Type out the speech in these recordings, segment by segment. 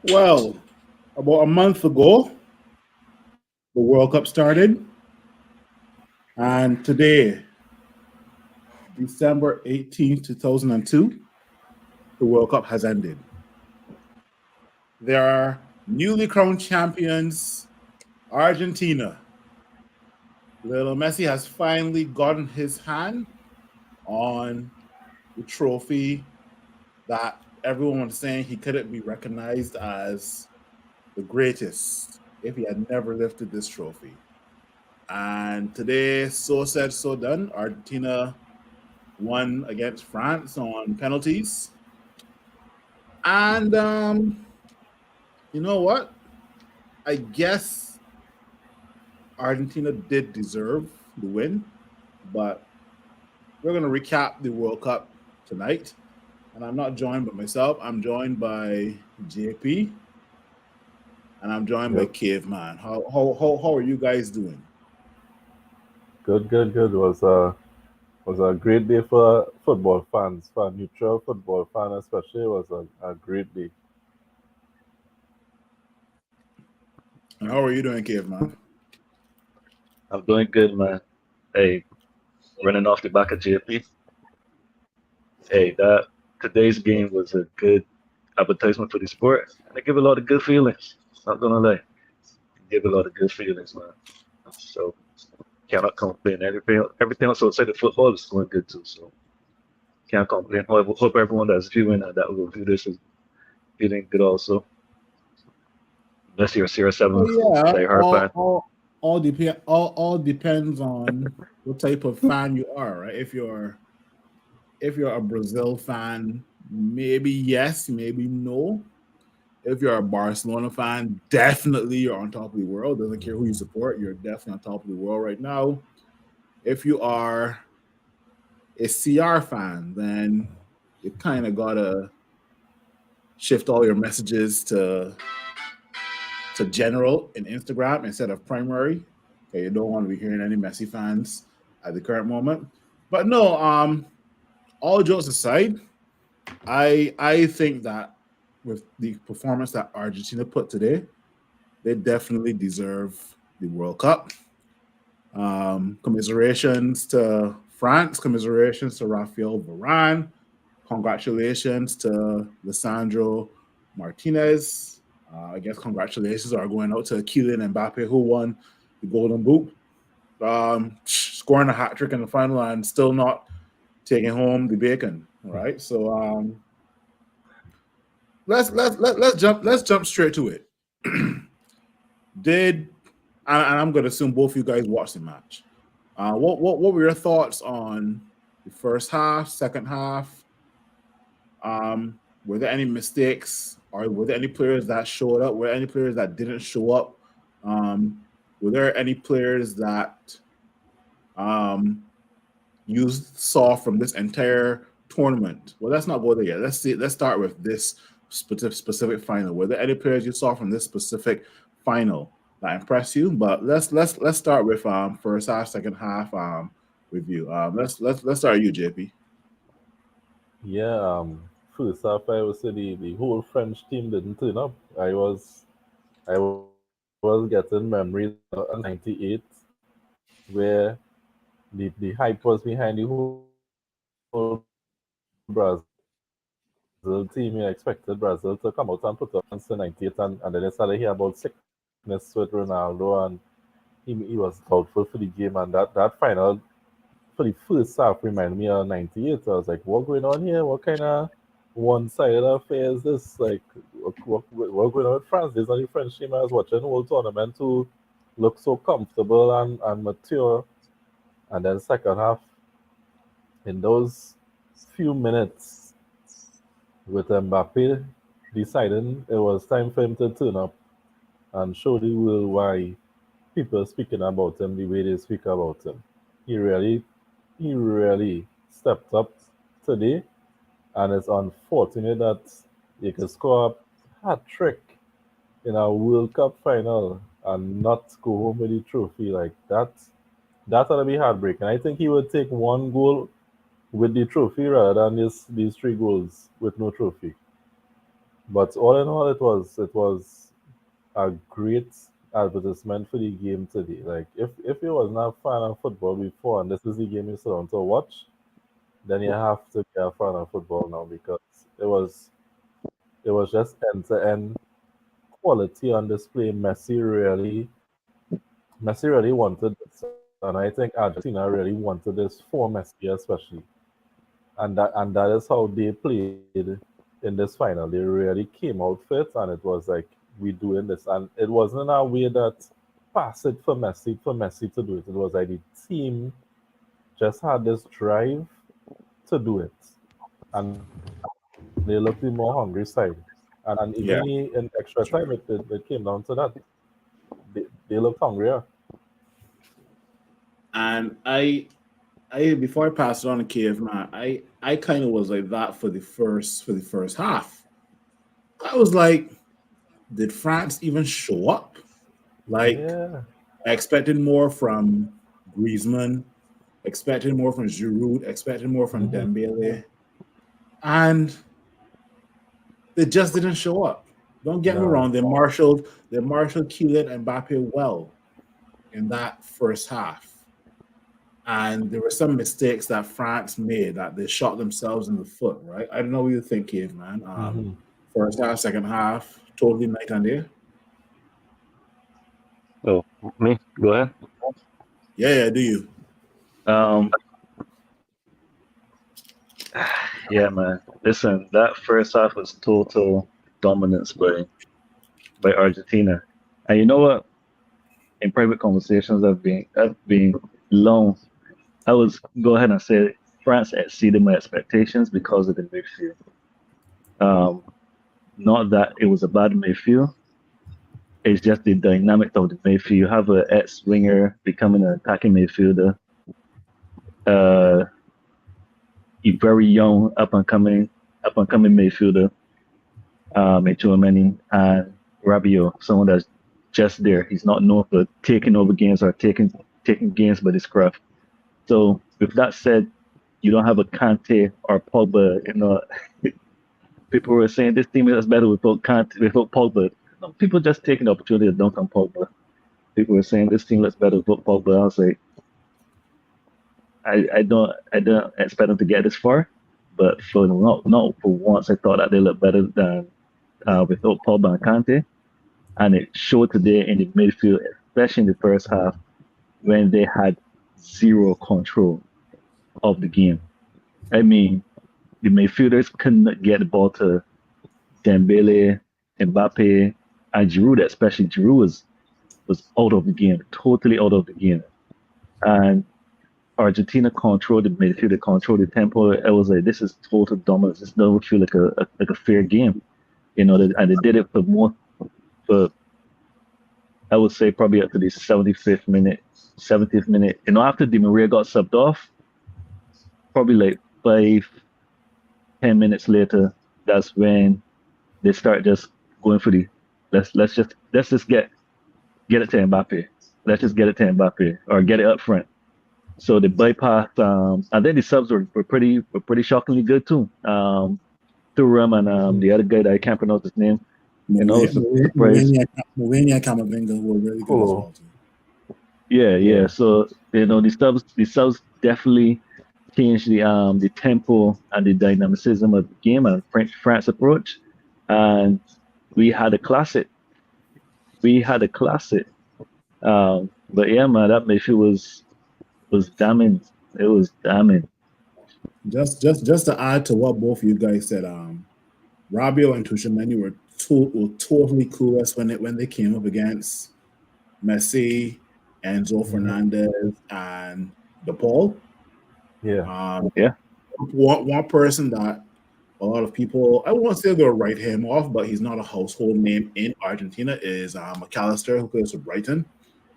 Well, about a month ago, the World Cup started, and today, December 18th, 2002, the World Cup has ended. There are newly crowned champions, Argentina. Lionel Messi has finally gotten his hand on the trophy that everyone was saying he couldn't be recognized as the greatest if he had never lifted this trophy. And today, so said, so done. Argentina won against France on penalties. And you know what? I guess Argentina did deserve the win, but we're going to recap the World Cup tonight. And I'm not joined by myself. I'm joined by JP and I'm joined by Yep. Caveman. How are you guys doing? Good. Was a great day for football fans, for a neutral football fan especially. It was a great day. And how are you doing, Caveman? I'm doing good, man. Hey, running off the back of JP. Hey, that today's game was a good advertisement for the sport, and it gave a lot of good feelings. Not gonna lie, it gave a lot of good feelings, man. So cannot complain. Everything else outside of football is going good too. So can't complain. Hope everyone that's viewing and that will view this is feeling good also. Unless you're a CR7 Oh yeah, diehard fan. all depends on what type of fan you are, right? If you're a Brazil fan, maybe yes, maybe no. If you're a Barcelona fan, definitely you're on top of the world. Doesn't care who you support, you're definitely on top of the world right now. If you are a CR fan, then you kind of gotta shift all your messages to general in Instagram instead of primary. Okay, you don't want to be hearing any Messi fans at the current moment. But no, all jokes aside, I think that with the performance that Argentina put today, they definitely deserve the World Cup. Commiserations to France, commiserations to Rafael Varane, congratulations to Lissandro Martinez. I guess congratulations are going out to Kylian Mbappe, who won the Golden Boot, scoring a hat trick in the final and still not taking home the bacon. All right, so let's jump straight to it. Did and I'm going to assume both of you guys watched the match. What were your thoughts on the first half, second half? Were there any mistakes, or were there any players that showed up? Were there any players that didn't show up? Um, were there any players that um, you saw from this entire tournament? Well, let's not go there yet. Let's see. Let's start with this specific final. Were there any players you saw from this specific final that impressed you? But let's start with first half, second half review. Let's start with you, JP. Yeah. First half, I would say the whole French team didn't turn up. I was getting memories of 98, where the hype was behind the whole Brazil team. You expected Brazil to come out and put up against the 98, and then they started hear about sickness with Ronaldo, and he was doubtful for the game, and that final for the first half reminded me of 98. I was like, what going on here? What kind of one-sided affair is this? Like, what going on with France? These are the French team I was watching the whole tournament to look so comfortable and mature. And then second half, in those few minutes with Mbappe deciding it was time for him to turn up and show the world why people speaking about him the way they speak about him. He really, he really stepped up today, and it's unfortunate that he could score a hat trick in a World Cup final and not go home with the trophy like that. That ought to be heartbreaking. I think he would take one goal with the trophy rather than these three goals with no trophy. But all in all, it was a great advertisement for the game today. Like if you was not a fan of football before and this is the game you sit down to watch, then you have to be a fan of football now because it was just end to end quality on display. Messi really wanted this, and I think Argentina really wanted this for Messi especially, and that is how they played in this final. They really came out fit, and it was like we doing this, and it wasn't a way that pass it for Messi to do it. It was like the team just had this drive to do it, and they looked the more hungry side. And even in extra Yeah, time, it came down to that. They looked hungrier. and I before I passed it on to Caveman, I kind of was like that for the first half. I was like, did France even show up? Like, Yeah. I expected more from Griezmann, expected more from Giroud, expected more from Hmm. Dembele, and they just didn't show up. Don't get me No. wrong, they marshaled Kylian and Mbappe well in that first half. And there were some mistakes that France made that they shot themselves in the foot, right? I don't know what you think, Cave, man. Hmm. First half, second half, totally night and day. Oh, me? Go ahead. Yeah, yeah, do you? Um, yeah, man. Listen, that first half was total dominance by Argentina. And you know what? In private conversations I've been long. I was go ahead and say France exceeded my expectations because of the midfield. Um, Not that it was a bad midfield. It's just the dynamic of the midfield. You have an ex-winger becoming an attacking midfielder. Uh, a very young up and coming midfielder, Chouameni and Rabiot, someone that's just there. He's not known for taking over games or taking games by his craft. So with that said, you don't have a Kante or Pogba. People were saying this team is better without Kante, without Pogba. No, people just taking the opportunity to dunk on Pogba. People were saying this team looks better without Pogba. I was like, I don't expect them to get this far, but for not for once, I thought that they looked better than without Pogba and Kante, and it showed today in the midfield, especially in the first half when they had zero control of the game. I mean, the midfielders couldn't get the ball to Dembele, Mbappe, and Giroud, especially Giroud was out of the game, totally out of the game. And Argentina controlled the midfield, they controlled the tempo. It was like this is total dominance. This doesn't feel like a fair game, and they did it for more for I would say probably up to the 75th minute, 70th minute. After Di Maria got subbed off, probably like 5, 10 minutes later, that's when they start just going for the let's just get it to Mbappe. Let's just get it to Mbappe or get it up front. So they bypassed. And then the subs were pretty shockingly good too. Thuram and Hmm. the other guy that I can't pronounce his name. I was surprised. Mourinho and Camavinga were really good as Cool. well too. Yeah, Yeah. yeah. So the subs definitely changed the tempo and the dynamicism of the game and France approach, and we had a classic. We had a classic. But yeah, man, that midfield was damning. It was damning. Just to add to what both of you guys said, Rabio and Tushimeni were totally clueless when they came up against Messi, Enzo Hmm. Fernandez, and DePaul. Yeah. Um, Yeah. one person that a lot of people, I won't say they'll write him off, but he's not a household name in Argentina, is McAllister, who plays for Brighton.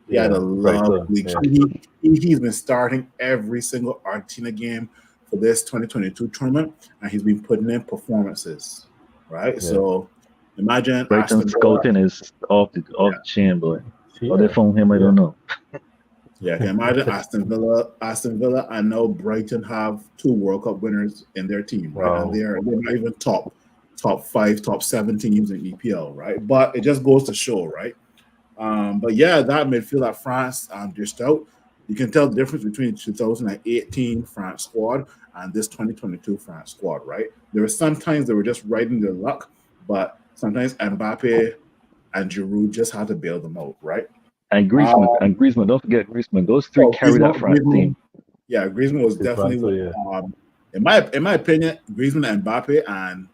He had a Yeah. Brighton. lovely. Yeah. He's been starting every single Argentina game for this 2022 tournament, and he's been putting in performances. Right, Yeah. so imagine Brighton Aston Villa. scouting is off the chain, boy. How they Yeah. found him, I Yeah. don't know. Yeah, can imagine Aston Villa, and now Brighton have two World Cup winners in their team, right? And Wow. they're not even top. top 5, top 7 teams in EPL, right? But it just goes to show, right? But yeah, that midfield at France dished out. You can tell the difference between the 2018 France squad and this 2022 France squad, right? There were sometimes they were just riding their luck, but sometimes Mbappe and Giroud just had to bail them out, right? And Griezmann, Um, don't forget Griezmann. Those three carry that France team. Yeah, Griezmann was This one, so definitely yeah. in my opinion, Griezmann and Mbappe and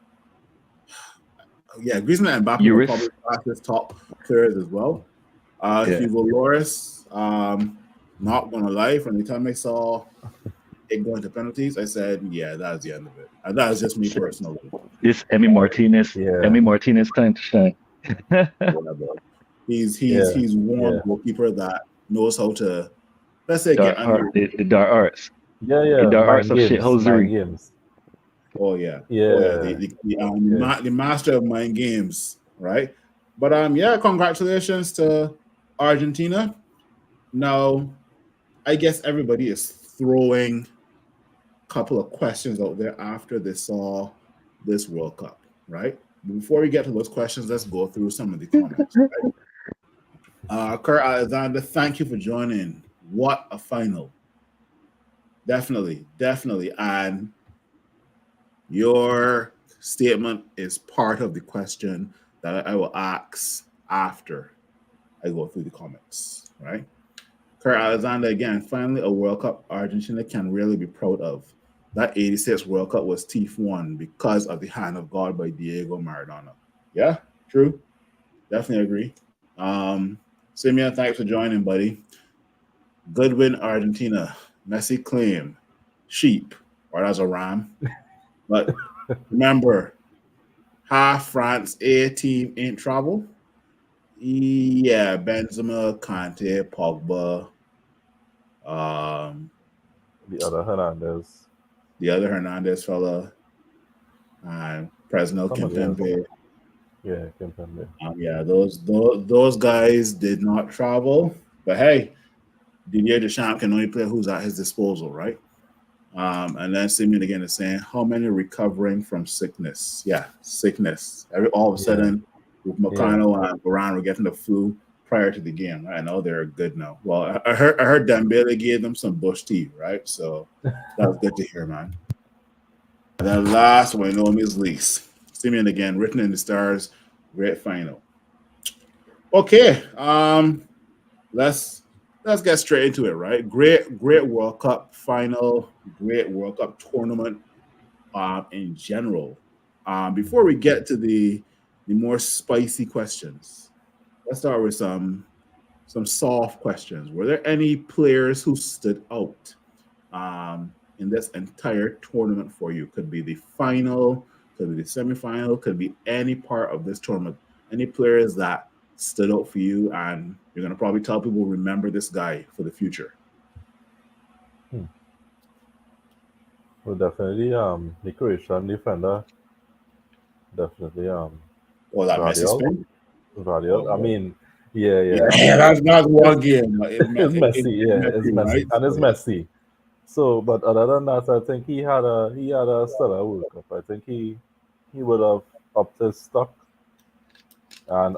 Griezmann and Mbappe were Euros. probably his top players as well. Yeah. Hugo Lloris, not gonna lie, from the time I saw it going to penalties, I said, yeah, that's the end of it. And that's just me personally. This Emi Martinez, Yeah. Emi Martinez time to shine. Whatever. He's one goalkeeper that knows how to, let's say, get under. The dark arts. Yeah. The arts of Mind shithousery. games. Oh yeah. Yeah. The master of mind games, right? But congratulations to Argentina. Now, I guess everybody is throwing a couple of questions out there after they saw this World Cup, right? Before we get to those questions, let's go through some of the comments. Right? Kurt Alexander, thank you for joining. What a final. Definitely. And your statement is part of the question that I will ask after I go through the comments, right? Kurt Alexander, again, finally a World Cup Argentina can really be proud of. That 86 World Cup was T1 because of the hand of God by Diego Maradona. Yeah, true. Definitely agree. Simeon, thanks for joining, buddy. Good win, Argentina. Messi claim sheep, or that's a ram. But remember, half France A team ain't trouble. Yeah, Benzema, Kante, Pogba, The other Hernandez fella, and Presnel Kimpembe. Yeah, Kimpembe. Those guys did not travel, but hey, Didier Deschamps can only play who's at his disposal, right? And then Simeon again is saying, how many recovering from sickness? Yeah, sickness. All of a sudden, with Meccano and Varane were getting the flu prior to the game. I know they're good now. Well, I heard Dembele gave them some bush tea, right? So that was good to hear, man. And then last one, no means least, Simeon again, written in the stars, great final. Okay, let's get straight into it, right? Great World Cup final, great World Cup tournament in general. Before we get to the more spicy questions, let's start with some soft questions. Were there any players who stood out in this entire tournament for you? Could be the final, could be the semifinal, could be any part of this tournament. Any players that stood out for you, and you're gonna probably tell people, remember this guy for the future. Well, definitely the Croatian defender. Definitely that Messi spin? Vardiol. I mean, yeah. That's one game. It's Messi, it's Messi, right? And it's Messi. So, but other than that, I think he had a stellar World Cup. I think he would have upped his stock, and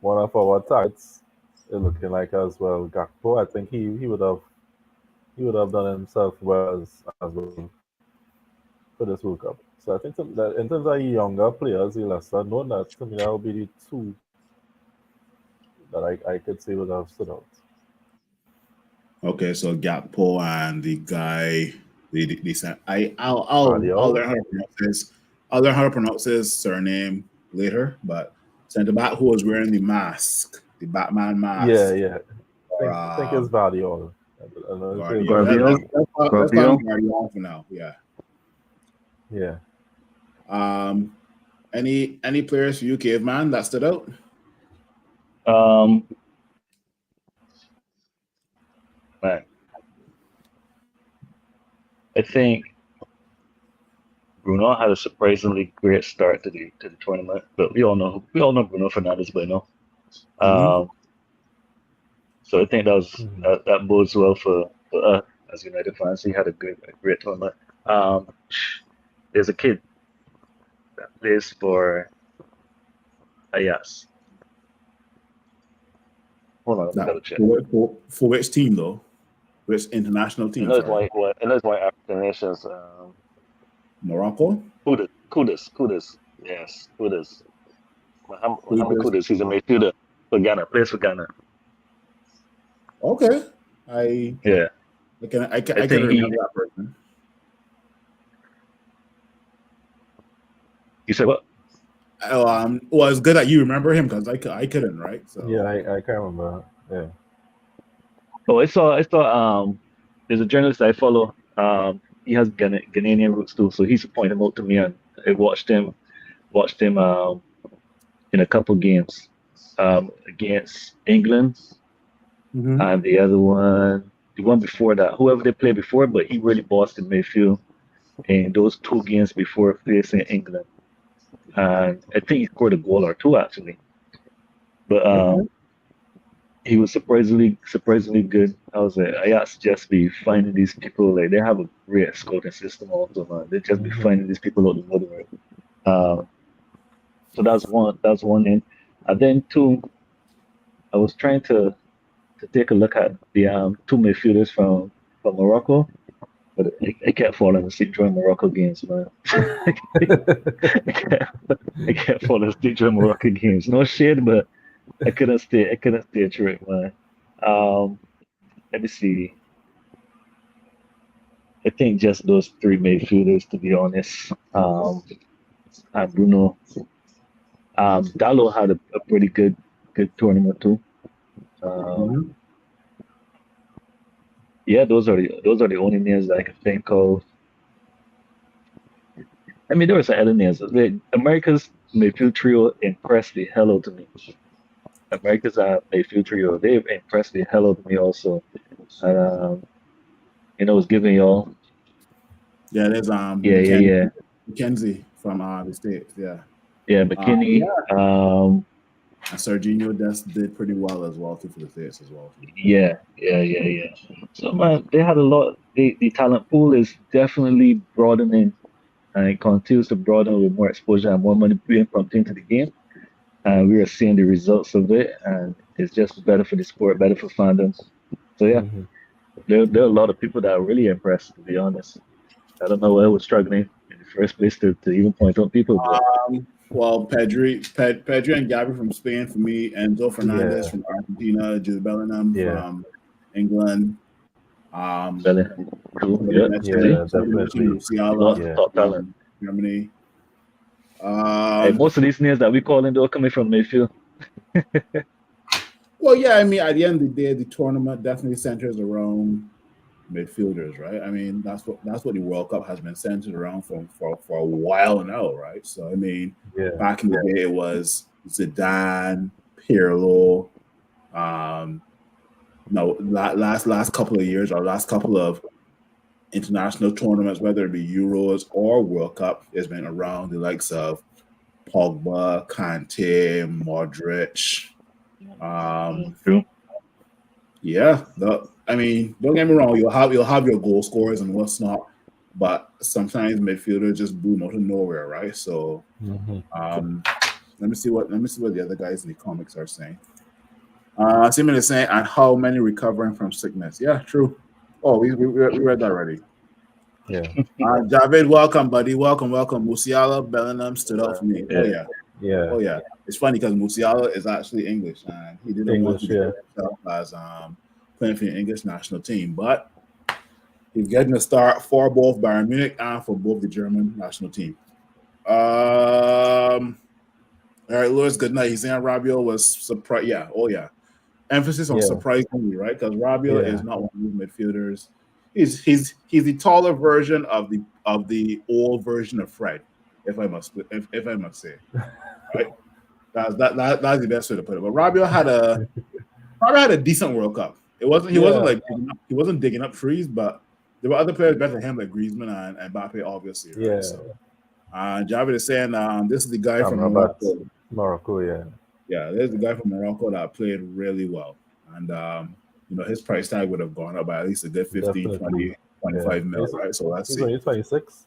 one of our targets is looking like as well Gakpo. I think he would have done himself well as well for this World Cup. So I think that in terms of younger players, the lesser known, that to me that would be the two that I could say would have stood out. Okay, so Gakpo and the guy, I'll learn how to pronounce this. I'll learn how to pronounce his surname later, but centre back who was wearing the mask, the Batman mask. Yeah. I think it's Vardiol. Guardiola. Let's call him Guardiola for now. Yeah. Any players for you, Caveman, that stood out? Man, I think Bruno had a surprisingly great start to the tournament, but we all know Bruno Fernandes by now. So I think that bodes well for us as United fans. He had a great tournament. There's a kid that plays for Ajax. Hold on, let me Now, double check. for which team though? Which international I team? know it's Sorry, one. I know it's one African nations. Morocco. Kudus. Yes, Kudus. Who's Muhammad this? Kudus. He's a midfielder for Ghana. Plays for Ghana. Okay, I Yeah, I I can think he. remember that person. You said what? Well, it's good that you remember him because I couldn't, right? Yeah, So I can't remember. Yeah. Oh, I saw. There's a journalist I follow. He has Ghanaian roots too, so he's pointed him out to me, and I watched him in a couple games against England, Mhm. and the one before that, whoever they played before, but he really bossed in midfield in those two games before facing England, and I think he scored a goal or two actually. But Okay. he was surprisingly good. I was like, I asked just be finding these people like they have a great scouting system also, man. They just be Hmm. finding these people out of the woodwork. Uh, so that's one thing. And then two, I was trying to take a look at the two midfielders from Morocco, but I kept falling asleep during Morocco games, man. I kept falling asleep during Morocco games. No shade, but I couldn't stay through it, man. Um, Let me see. I think just those three midfielders, to be honest. And Bruno. Dallo had a pretty good tournament too. Um, Mhm. yeah, those are the only names that I can think of. I mean, there were some other names. America's midfield trio impressed the hell out of me. America's midfield trio, they've impressed the hell out of me also. And was giving y'all. Yeah, there's Yeah, yeah, yeah, McKenzie from the States. Yeah. yeah. Yeah, McKinney. and Serginho just did pretty well as well too for the States as well too. Yeah. So man, they had a lot. The talent pool is definitely broadening, and it continues to broaden with more exposure and more money being pumped into the game. And we are seeing the results of it, and it's just better for the sport, better for fandom. So yeah, Hmm. there are a lot of people that are really impressed. To be honest, I don't know why I was struggling in the first place to even point out people, but Well, Pedri and Gabby from Spain for me, Enzo Fernandez Yeah, from Argentina, Jude Bellingham yeah, from England. Um, Bellingham, true. somebody Yeah, mentioned yeah, somebody mentioned definitely. lots Musiala of Yeah. top talent. from Germany. Hey, Um, most of these names that we call in, they're coming from midfield. well, yeah, I mean, at the end of the day, the tournament definitely centers around midfielders, right? I mean, that's what the World Cup has been centered around for a while now, right? So I mean, Yeah. back in the day, it was Zidane, Pirlo. Um, no, last couple of years or last couple of international tournaments, whether it be Euros or World Cup, has been around the likes of Pogba, Kante, Modric. Um, True. yeah, I mean, don't get me wrong, you'll have your goal scorers and what's not, but sometimes midfielders just boom out of nowhere, right? So Hmm. um, let me see what the other guys in the comics are saying. Simon is saying, and how many recovering from sickness? Yeah, true. Oh, we read that already. Yeah. Javid, welcome, buddy. Welcome. Musiala, Bellingham stood out for me. Oh Yeah. yeah, Yeah. oh yeah. It's funny because Musiala is actually English, and he didn't want to English. Yeah. declare himself as playing for the English national team, but he's getting a start for both Bayern Munich and for both the German national team. All right, Lewis, good night. He's saying Rabiot was surprised. Yeah, oh yeah. Emphasis on Yeah. surprisingly, right? Because Rabiot is Yeah. not one of these midfielders. He's the taller version of the old version of Fred, if I must say, right? That's the best way to put it. But Rabiot had a decent World Cup. He wasn't Yeah. like he wasn't digging up trees, but there were other players better than him like Griezmann and Mbappe, obviously, right? Yeah. So Javid is saying this is the guy from Amrabat, Morocco. Morocco. Yeah. Yeah, there's the guy from Morocco that played really well. And, his price tag would have gone up by at least a good 15, Definitely. 20, Yeah. 25 mil, right? So let's He's see. only 26.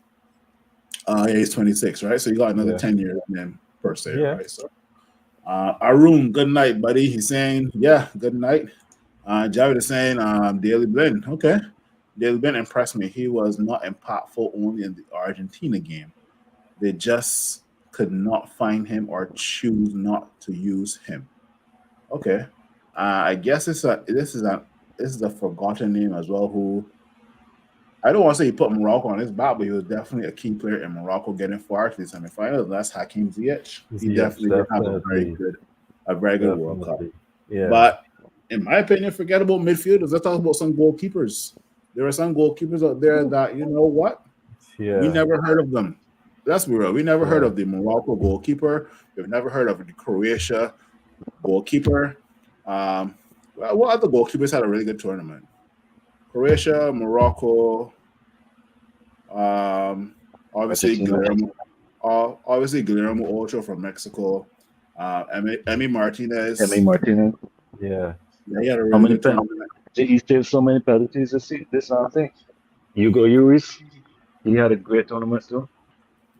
Yeah, he's 26, right? So you got another Yeah. 10 years in him per se, Yeah. right? So, Arun, good night, buddy. He's saying, yeah, good night. Jared is saying, Daily Blind. Okay. Daily Blind impressed me. He was not impactful only in the Argentina game. They just could not find him or choose not to use him. Okay. I guess this is a forgotten name as well. Who I don't want to say he put Morocco on his back, but he was definitely a key player in Morocco getting far to the semifinals. That's Hakim Ziyech. He Ziyech, definitely did have definitely. a very good World Cup. Definitely. Yeah. But in my opinion, forget about midfielders. Let's talk about some goalkeepers. There are some goalkeepers out there that you know what we Yeah. never heard of them. Let's be real. We never heard Yeah. of the Morocco goalkeeper. We've never heard of the Croatia goalkeeper. Well, what other goalkeepers had a really good tournament? Croatia, Morocco, obviously Argentina. obviously Guillermo Ochoa from Mexico, Emi Martinez. Martinez. Yeah. Yeah, he had a How really many good tournament. he saved so many penalties this thing. Hugo Lloris, he had a great tournament too.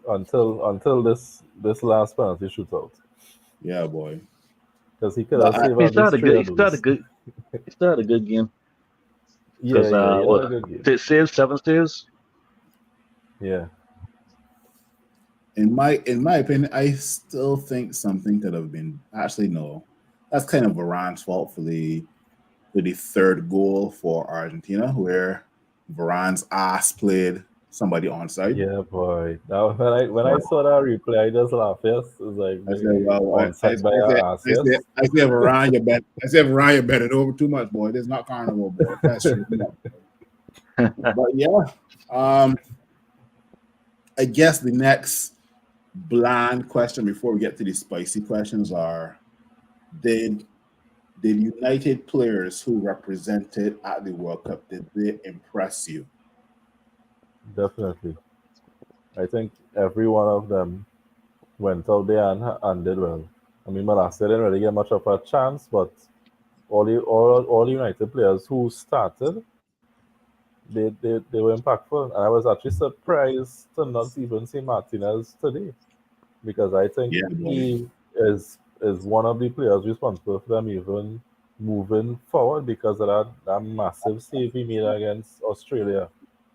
Until this last penalty shootout. Yeah, boy. Because he could But have saved at least three of those. He still had a good game. Yeah, Because yeah, he had a good game. saves, 7 saves. Yeah. in my opinion, I still think something could have been actually no. That's kind of Varane's fault for the third goal for Argentina, where Varane's ass played somebody onside. Yeah, boy. Now when I saw that replay, I just laughed. Yes, it's like I said, well, onside by your ass. Yes. I said, Varane, you bet it over too much, boy. This is not carnival, boy. That's true. But yeah, I guess the next bland question before we get to the spicy questions are: Did United players who represented at the World Cup did they impress you? Definitely. I think every one of them went out there and did well. I mean, Malasia didn't really get much of a chance, but all United players who started, they were impactful. And I was actually surprised to not even see Martinez today, because I think Yeah, boy. he is one of the players responsible for them even moving forward because of that massive save he made against Australia.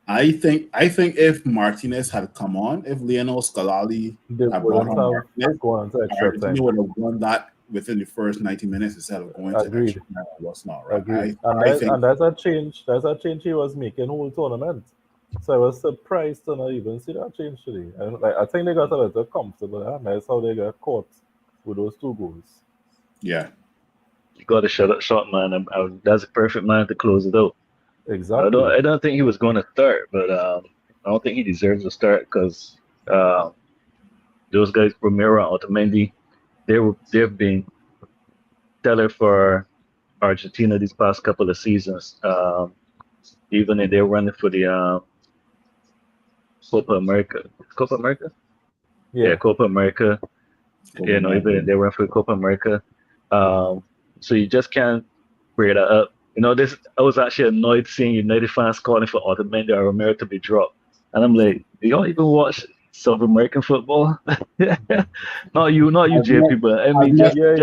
I think if Martinez had come on, if Lionel Scalali They had brought wouldn't on have Martinez, gone to extra Argentina time. would have won that within the first 90 minutes instead of going to Agreed. extra time. What's not right? Agreed. I think And that's a change. That's a change he was making whole tournament. So I was surprised to not even see that change today. I think they got a little comfortable. And that's how they got caught with those two goals. yeah. You got to shut up short, man. That's a perfect man to close it out. Exactly. I don't think he was going to start, but I don't think he deserves a start because those guys, Romero and Otamendi, they've been stellar for Argentina these past couple of seasons. Even if they're running for the Copa America, Copa America, yeah, Yeah. Copa America. You know, even if Overnight. they run for Copa America, so you just can't bring that up. You know, this I was actually annoyed seeing United fans calling for Otamendi or Romero to be dropped, and I'm like, do y'all even watch South American football? Not you, As much, JP, but I as mean, much, Yeah, yeah, yeah.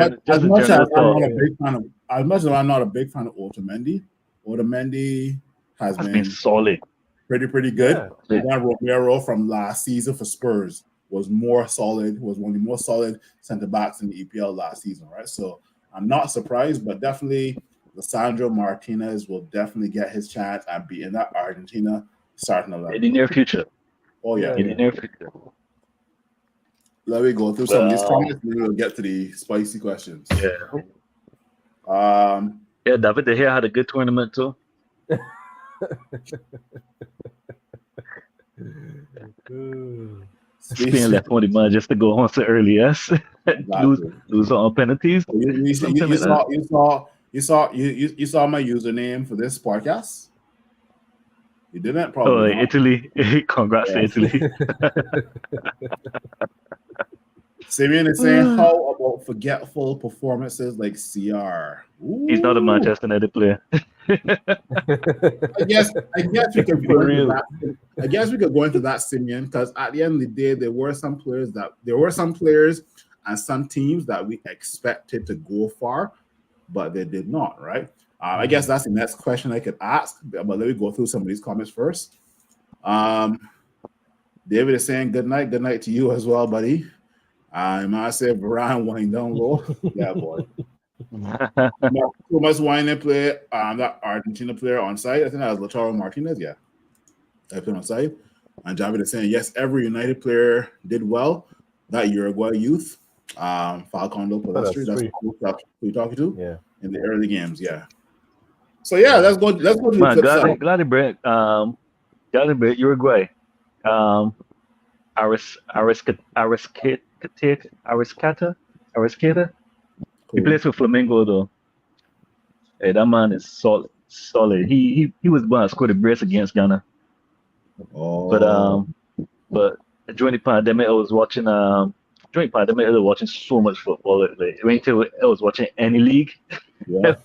as just in much as general I'm talk. not a big fan of, as much as I'm not a big fan of Otamendi has Has been been solid. pretty good. Yeah. But then Romero from last season for Spurs was more solid, was one of the more solid center backs in the EPL last season, right? So I'm not surprised, but definitely Lissandro Martinez will definitely get his chance at being that Argentina starting In 11. the near future. Oh yeah. Yeah, In the yeah. near future. Let me go through some of these Well, comments, and then we'll get to the spicy questions. yeah. Um, Yeah, David De Gea had a good tournament too. Spain left on the man just to go on so early, yes. Exactly. lose on penalties, something like that. You saw my username for this podcast. You didn't Oh, probably not. Italy. Congrats to Yeah. Italy. Simeon is saying, how about forgetful performances like CR? He's not a Ooh. Manchester United player. I guess we could For go into real. that. I guess we could go into that, Simeon, because at the end of the day, there were some players and some teams that we expected to go far, but they did not, right? I guess that's the next question I could ask, but let me go through some of these comments first. David is saying good night to you as well, buddy. I said Brian winding down low. Yeah, boy. Who must wind and play that Argentina player on site? I think that was Lautaro Martinez. Yeah, I played on site. And Javid is saying yes, every United player did well. That Uruguay youth, Falcão Palestre, that's Palestre. who you talking to Yeah. in the early games. Yeah. So yeah, let's go to the Man, flip side. Glad Uruguay. Um, Ariscata. He Cool. plays for Flamengo though. Hey, that man is solid. Solid. He was born to score the brace against Ghana. But Oh, but during the pandemic, I was watching so much football. Like, I was watching any league. yeah.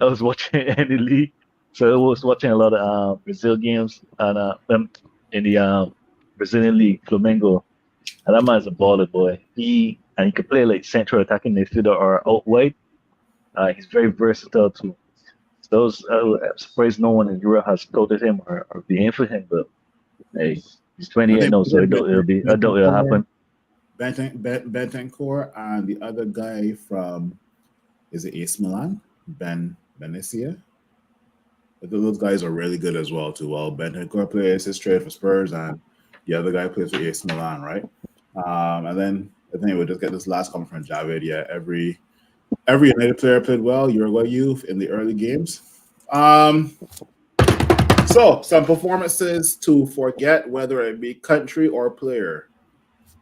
I was watching any league. So I was watching a lot of Brazil games and in the Brazilian league, Flamengo. And that man's a baller, boy. He can play like central attacking midfielder or out wide. He's very versatile too. I'm surprised no one in Europe has scouted him or be in for him. But hey, he's I 28 think now, so I doubt it'll happen. Bentancur and the other guy from is it AC Milan? Benesia? But those guys are really good as well too. Well, Bentancur plays his trade for Spurs, and the other guy plays for AC Milan, right? And then I think we'll just get this last comment from Javid. Yeah, every United player played well. Uruguay youth in the early games. So some performances to forget, whether it be country or player.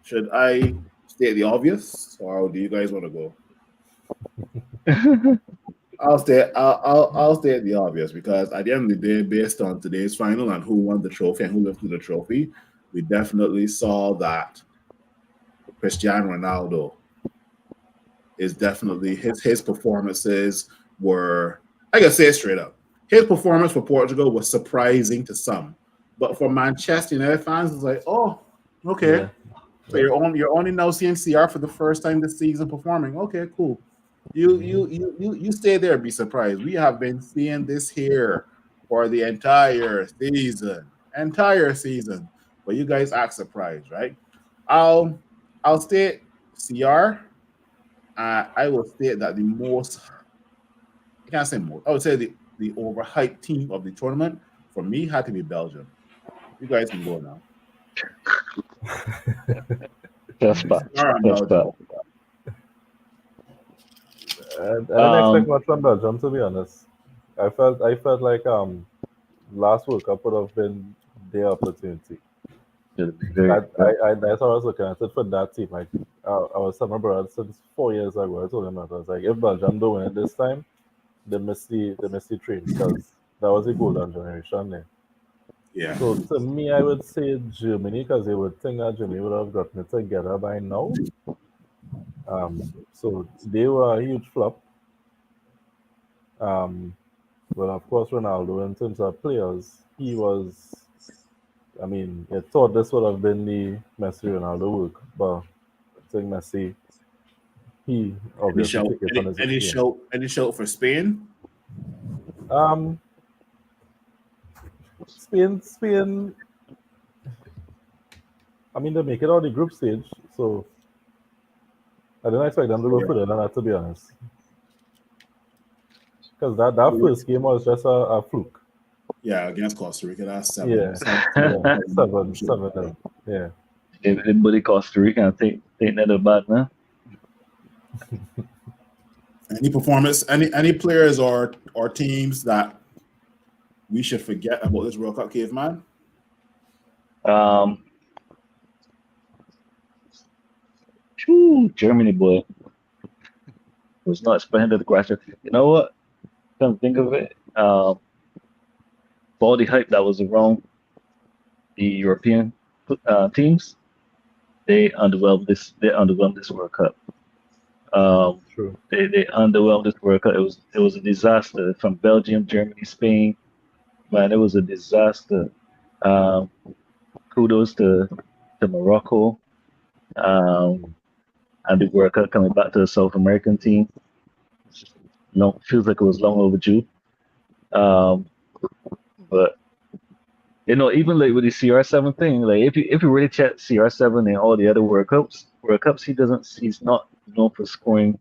Should I state the obvious, or do you guys want to go? I'll state the obvious because at the end of the day, based on today's final and who won the trophy and who lifted the trophy, we definitely saw that Cristiano Ronaldo is definitely his performances were, I gotta say it straight up. His performance for Portugal was surprising to some. But for Manchester United fans, it's like, oh, okay. Yeah. So you're only now seeing CR for the first time this season performing. Okay, cool. You stay there, be surprised. We have been seeing this here for the entire season. Entire season. But you guys act surprised, right? I'll state CR. I will state that the most, I can't say most, I would say the overhyped team of the tournament for me had to be Belgium. You guys can go now. That's bad. CR and That's Belgium. bad. I didn't expect much from Belgium, to be honest. I felt like last World Cup would have been their opportunity. That's how I was looking at it for that team. Like I was telling my brother since 4 years ago. I told him that I was like, if Belgium don't win it this time, they missed the train because that was a golden generation there. Yeah. So to me, I would say Germany because they would think that Germany would have gotten it together by now. So they were a huge flop. Well, of course, Ronaldo, in terms of players, he was. I mean, I thought this would have been the Messi Ronaldo work, but I think Messi, he obviously took it on his Any show for Spain? Spain. I mean, they make it on the group stage, so I didn't expect them to go further than that, to be honest. Because that first game was just a fluke. Yeah, against Costa Rica, that's 7. Yeah, 7. Yeah. Everybody Costa Rica think that about, man. Any performance, any players or teams that we should forget about this World Cup, Caveman? Germany, boy. Was not expecting the question. You know what? Come think of it. For all the hype that was around the European teams, they underwhelmed this. They underwhelmed this World Cup. True. They underwhelmed this World Cup. It was a disaster from Belgium, Germany, Spain. Man, it was a disaster. Um, Kudos to Morocco, um, and the World Cup coming back to the South American team. No, feels like it was long overdue. Um, but even like with the CR7 thing, like if you really check CR7 and all the other World Cups, he's not known for scoring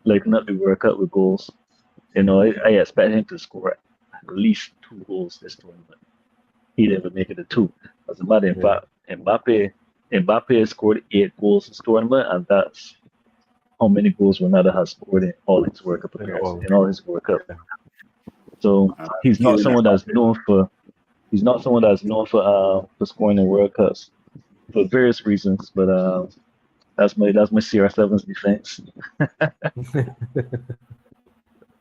like not the World Cup with goals. I expect him to score at least 2 goals this tournament. He didn't even make it to two. As a matter of Yeah. fact, Mbappe scored 8 goals this tournament, and that's how many goals Ronaldo has scored in all his World Cup And appearances, all. in all his World Cup. Yeah. So he's not Even someone that's known for scoring in World Cups for various reasons. But that's my CR7's defense.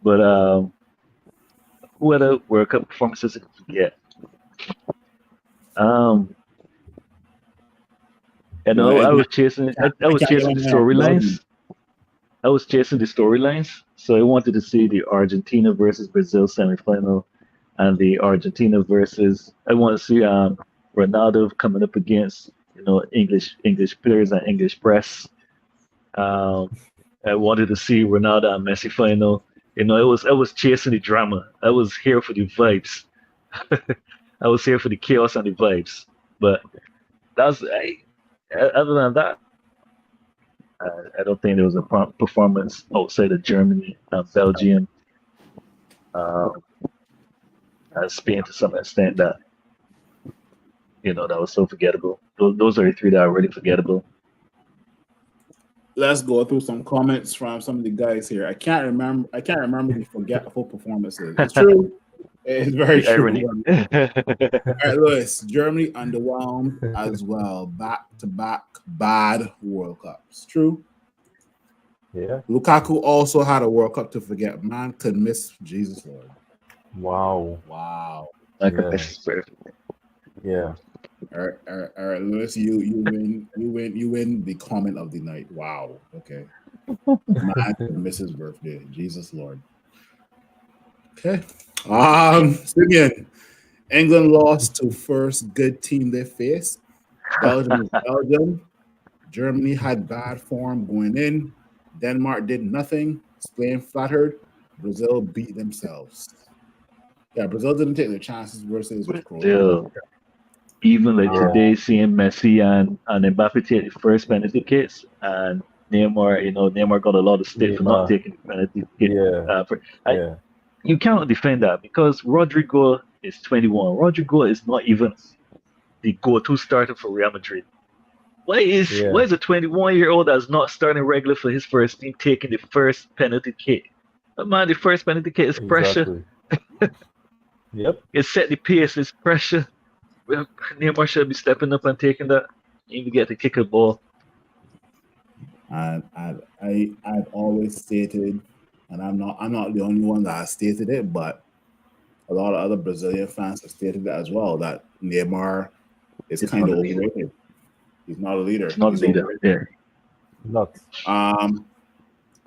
But who other World Cup performances did you forget? Um, and no, I it, was chasing I I was can't get chasing my the mind off Belgium. storylines. I was chasing the storylines, so I wanted to see the Argentina versus Brazil semifinal, and the Argentina versus. I want to see Ronaldo coming up against English players and English press. Um, I wanted to see Ronaldo and Messi final. I was chasing the drama. I was here for the vibes. I was here for the chaos and the vibes. But other than that, I don't think there was a performance outside of Germany, Belgium, um, and Spain to some extent that was so forgettable. Those are the three that are really forgettable. Let's go through some comments from some of the guys here. I can't remember. I can't remember the forgetful performances. It's true. It's very The true. irony. All right, Lewis. Germany underwhelmed as well. Back to back bad World Cups. True. Yeah. Lukaku also had a World Cup to forget. Man could miss Jesus Lord. Wow. Wow. Like a Yeah. best friend. Yeah. All right, Lewis. You win the comment of the night. Wow. Okay. Man could miss his birthday. Jesus Lord. Okay. Again, England lost to first good team they faced. Belgium is Belgium. Germany had bad form going in. Denmark did nothing. Spain flattered. Brazil beat themselves. Yeah, Brazil didn't take their chances versus But Croatia. still, even like Yeah. today, seeing Messi and Mbappe take the first penalty kicks, and Neymar got a lot of stick for not Neymar. taking the penalty kick. Yeah. I, Yeah. you cannot defend that because Rodrigo is 21. Rodrigo is not even the go-to starter for Real Madrid. Why Yeah. is a 21-year-old that's not starting regular for his first team taking the first penalty kick? But man, the first penalty kick is pressure. Exactly. Yep. It set the pace. It's pressure. Well, Neymar should be stepping up and taking that. Even get to kick a ball. And I've always stated, and I'm not the only one that has stated it, but a lot of other Brazilian fans have stated that as well, that Neymar is He's kind not of a leader. overrated. He's not a leader. He's not a He's leader. overrated. Yeah. Nuts.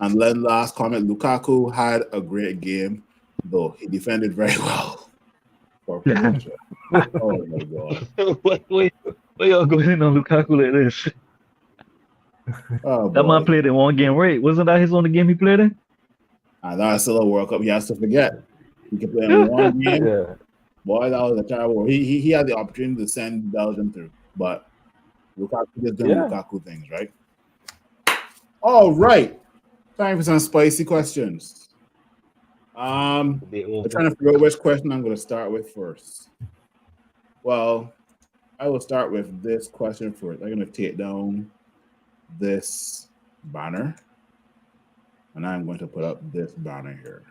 And then last comment, Lukaku had a great game, though he defended very well for Croatia. Oh my god. Why y'all going in on Lukaku like this? Oh That man boy. played in one game, right? Wasn't that his only game he played in? And that's still a World Cup he has to forget. He can play in one game. Yeah. Boy, that was a terrible. He had the opportunity to send Belgium through, but Lukaku just doing Yeah. Lukaku things, right? All right. Time for some spicy questions. I'm trying to figure out which question I'm going to start with first. Well, I will start with this question first. I'm going to take down this banner, and I'm going to put up this banner here.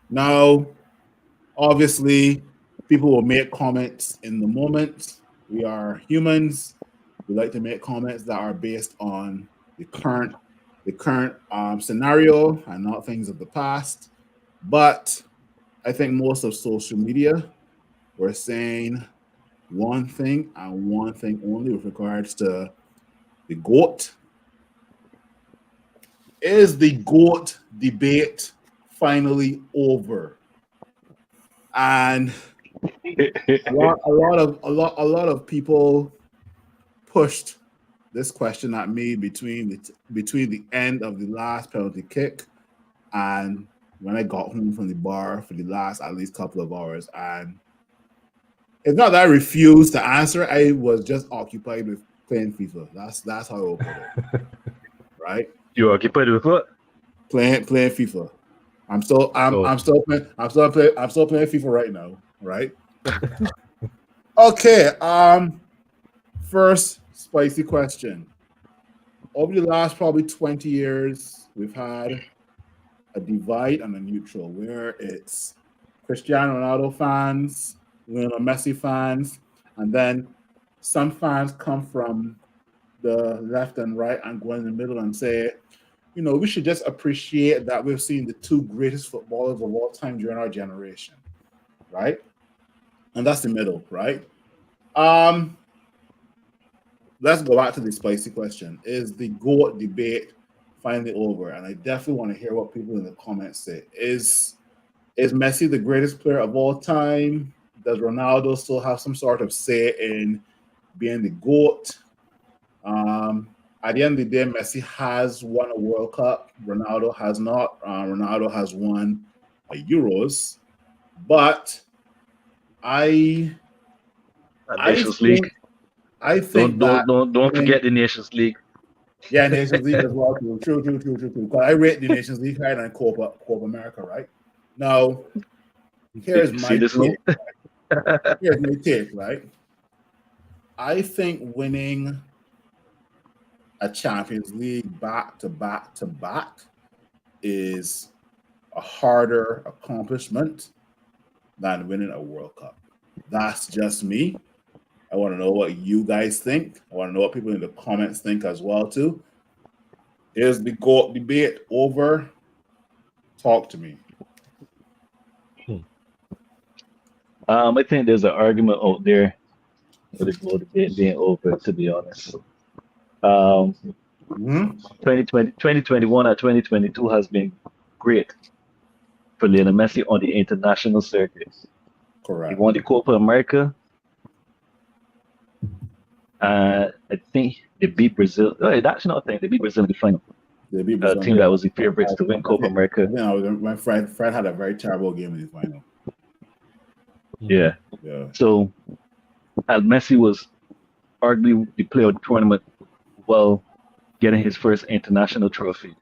Now, obviously, people will make comments in the moment. We are humans. We like to make comments that are based on the current scenario and not things of the past. But I think most of social media were saying one thing and one thing only with regards to the GOAT. Is the GOAT debate finally over? And a lot of people pushed this question at me between the end of the last penalty kick and when I got home from the bar for the last at least couple of hours. And it's not that I refused to answer. I was just occupied with playing FIFA. That's how I will put it. Right? You occupied with what? Playing FIFA. I'm still playing FIFA right now. Right? Okay. First spicy question. Over the last probably 20 years, we've had a divide and a neutral where it's Cristiano Ronaldo fans, Lionel Messi fans, and then some fans come from the left and right and go in the middle and say, we should just appreciate that we've seen the two greatest footballers of all time during our generation, right? And that's the middle, right? Let's go back to the spicy question. Is the GOAT debate finally over? And I definitely want to hear what people in the comments say. Is Messi the greatest player of all time? Does Ronaldo still have some sort of say in being the GOAT? At the end of the day, Messi has won a World Cup. Ronaldo has not. Ronaldo has won a Euros. But I Nations League. think that don't forget the Nations League. Yeah, Nations League as well. True. Because I rate the Nations League higher than Copa America, right? Now, here's my take. Here's my take, right? I think winning a Champions League back to back is a harder accomplishment than winning a World Cup. That's just me. I want to know what you guys think. I want to know what people in the comments think as well too. Is the GOAT debate over? Talk to me. I think there's an argument out there for the GOAT debate being over, to be honest. 2021 and 2022 has been great for Lionel Messi on the international circuit. Correct. He won the Copa America. I think they beat Brazil. Oh, actually, not think they beat Brazil in the final. They beat Brazil. A team that was the favorites to win Copa America. My friend had a very terrible game in the final. Yeah. Yeah. So, Messi was arguably the player of the tournament while getting his first international trophy.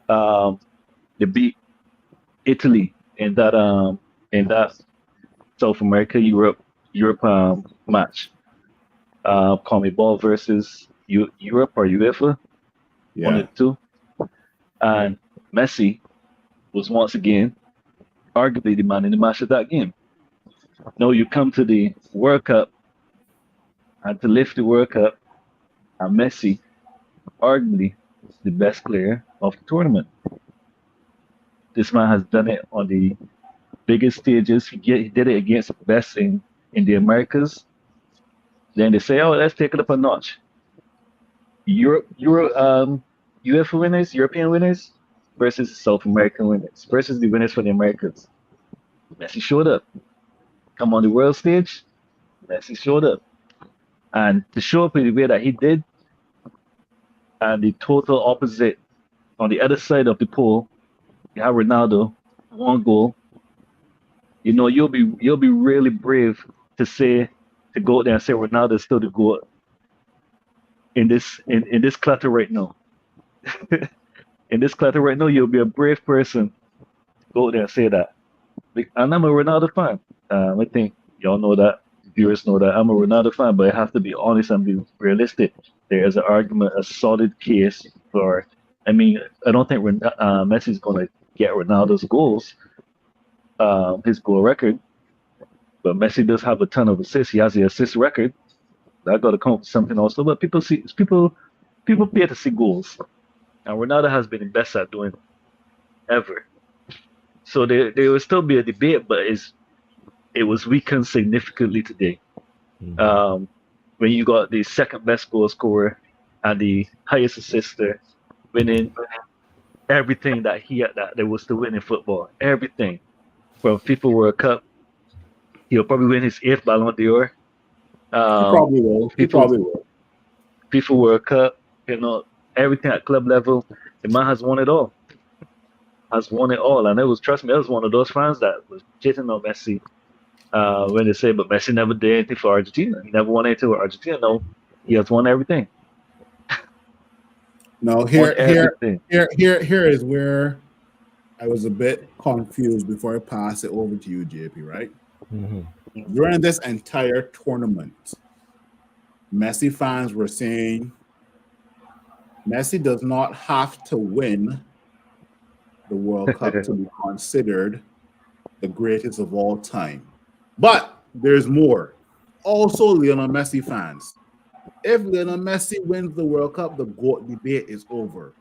They beat Italy in that South America Europe match. CONMEBOL versus Europe or UEFA, one of the two. And Messi was once again arguably the man in the match of that game. Now you come to the World Cup, and to lift the World Cup, and Messi, arguably the best player of the tournament. This man has done it on the biggest stages. He did it against the best in the Americas. Then they say, "Oh, let's take it up a notch." UEFA winners, European winners versus South American winners versus the winners for the Americas. Messi showed up. Come on the world stage, Messi showed up. And to show up in the way that he did, and the total opposite on the other side of the pole, you have Ronaldo, one goal. You'll be really brave to go out there and say Ronaldo is still the goal in this clutter right now. In this clutter right now, you'll be a brave person to go out there and say that. And I'm a Ronaldo fan. I think y'all know that, viewers know that I'm a Ronaldo fan, but I have to be honest and be realistic. There is an argument, a solid case for. I mean, I don't think Messi's going to get Ronaldo's goals, his goal record, but Messi does have a ton of assists. He has the assist record. That got to come with something also. But people pay to see goals, and Ronaldo has been the best at doing it ever. So there will still be a debate, but it was weakened significantly today. Mhm. Um, when you got the second best goal scorer and the highest assister winning everything that he had that there was to win in football, everything from FIFA World Cup. He'll probably win his eighth Ballon d'Or. He Um, probably will. He FIFA probably will. FIFA World Cup. Everything at club level. The man has won it all. Has won it all, and it was trust me, I was one of those fans that was shitting on Messi when they say, but Messi never did anything for Argentina. He never won anything with Argentina. No, he has won everything. No, Won here, here, everything. here, here, here is where I was a bit confused before I pass it over to you, JP. Right Mhm. during this entire tournament, Messi fans were saying Messi does not have to win the World Cup to be considered the greatest of all time. But there's more. Also, Lionel Messi fans. If Lionel Messi wins the World Cup, the GOAT debate is over.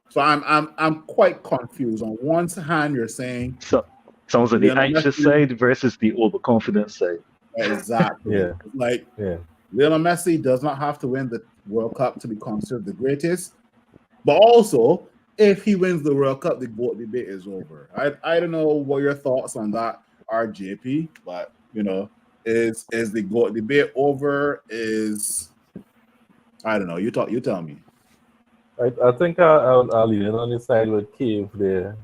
So I'm quite confused. On one hand, you're saying So sounds like the Lionel anxious Messi side versus the overconfident side. exactly Yeah, like yeah. Lionel Messi does not have to win the World Cup to be considered the greatest. But also, if he wins the World Cup, the GOAT debate is over. I don't know what your thoughts on that are, JP, but is the GOAT debate over? Is I don't know. You tell me. I think I'll lean in on the side with Cave there.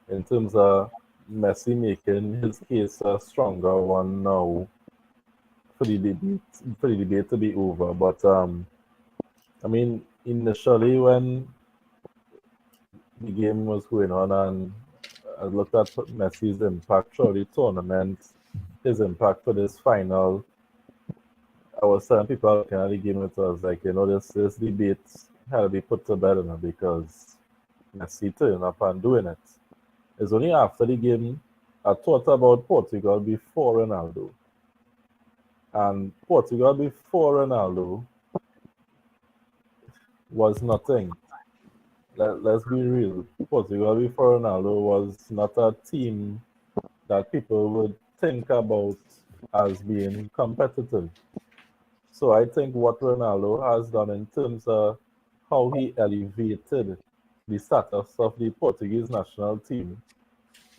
In terms of Messi making his case a stronger one now for the debate to be over. But I mean, initially when the game was going on and I looked at Messi's impact throughout the tournament, his impact for this final. I was telling people looking at the game, it was like, this debate had to be put to bed now because Messi turning up and doing it. It's only after the game I thought about Portugal before Ronaldo. And Portugal before Ronaldo was nothing. Let's be real. Portugal before Ronaldo was not a team that people would think about as being competitive. So I think what Ronaldo has done in terms of how he elevated the status of the Portuguese national team,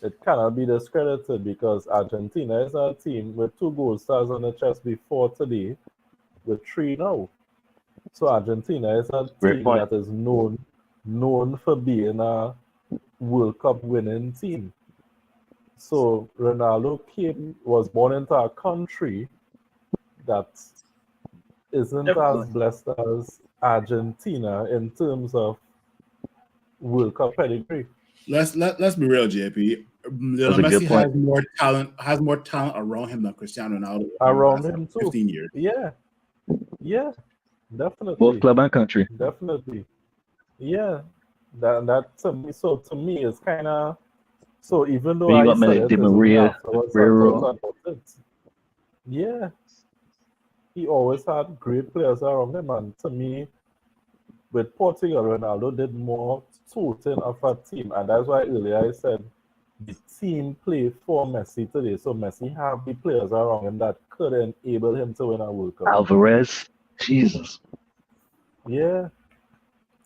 it cannot be discredited because Argentina is a team with 2 gold stars on the chest before today, with 3 now. So Argentina is a Great team point. that is known for being a World Cup winning team. So Ronaldo was born into a country that isn't as blessed as Argentina in terms of World Cup pedigree. Let's be real, JP. That's Lionel a good Messi point. has more talent around him than Cristiano Ronaldo in the Around last him too. 15 years. Yeah, yeah, Both definitely. club and country. Definitely. Yeah. That to me it's kinda so even though When you I got said Di it is only Maria, afterwards I thought Guerrero, about it. Yeah. He always had great players around him and to me with Portugal, Ronaldo did more toting of a team, and that's why earlier I said the team play for Messi today. So Messi have the players around him that could enable him to win a World Cup. Alvarez, Jesus. Yeah.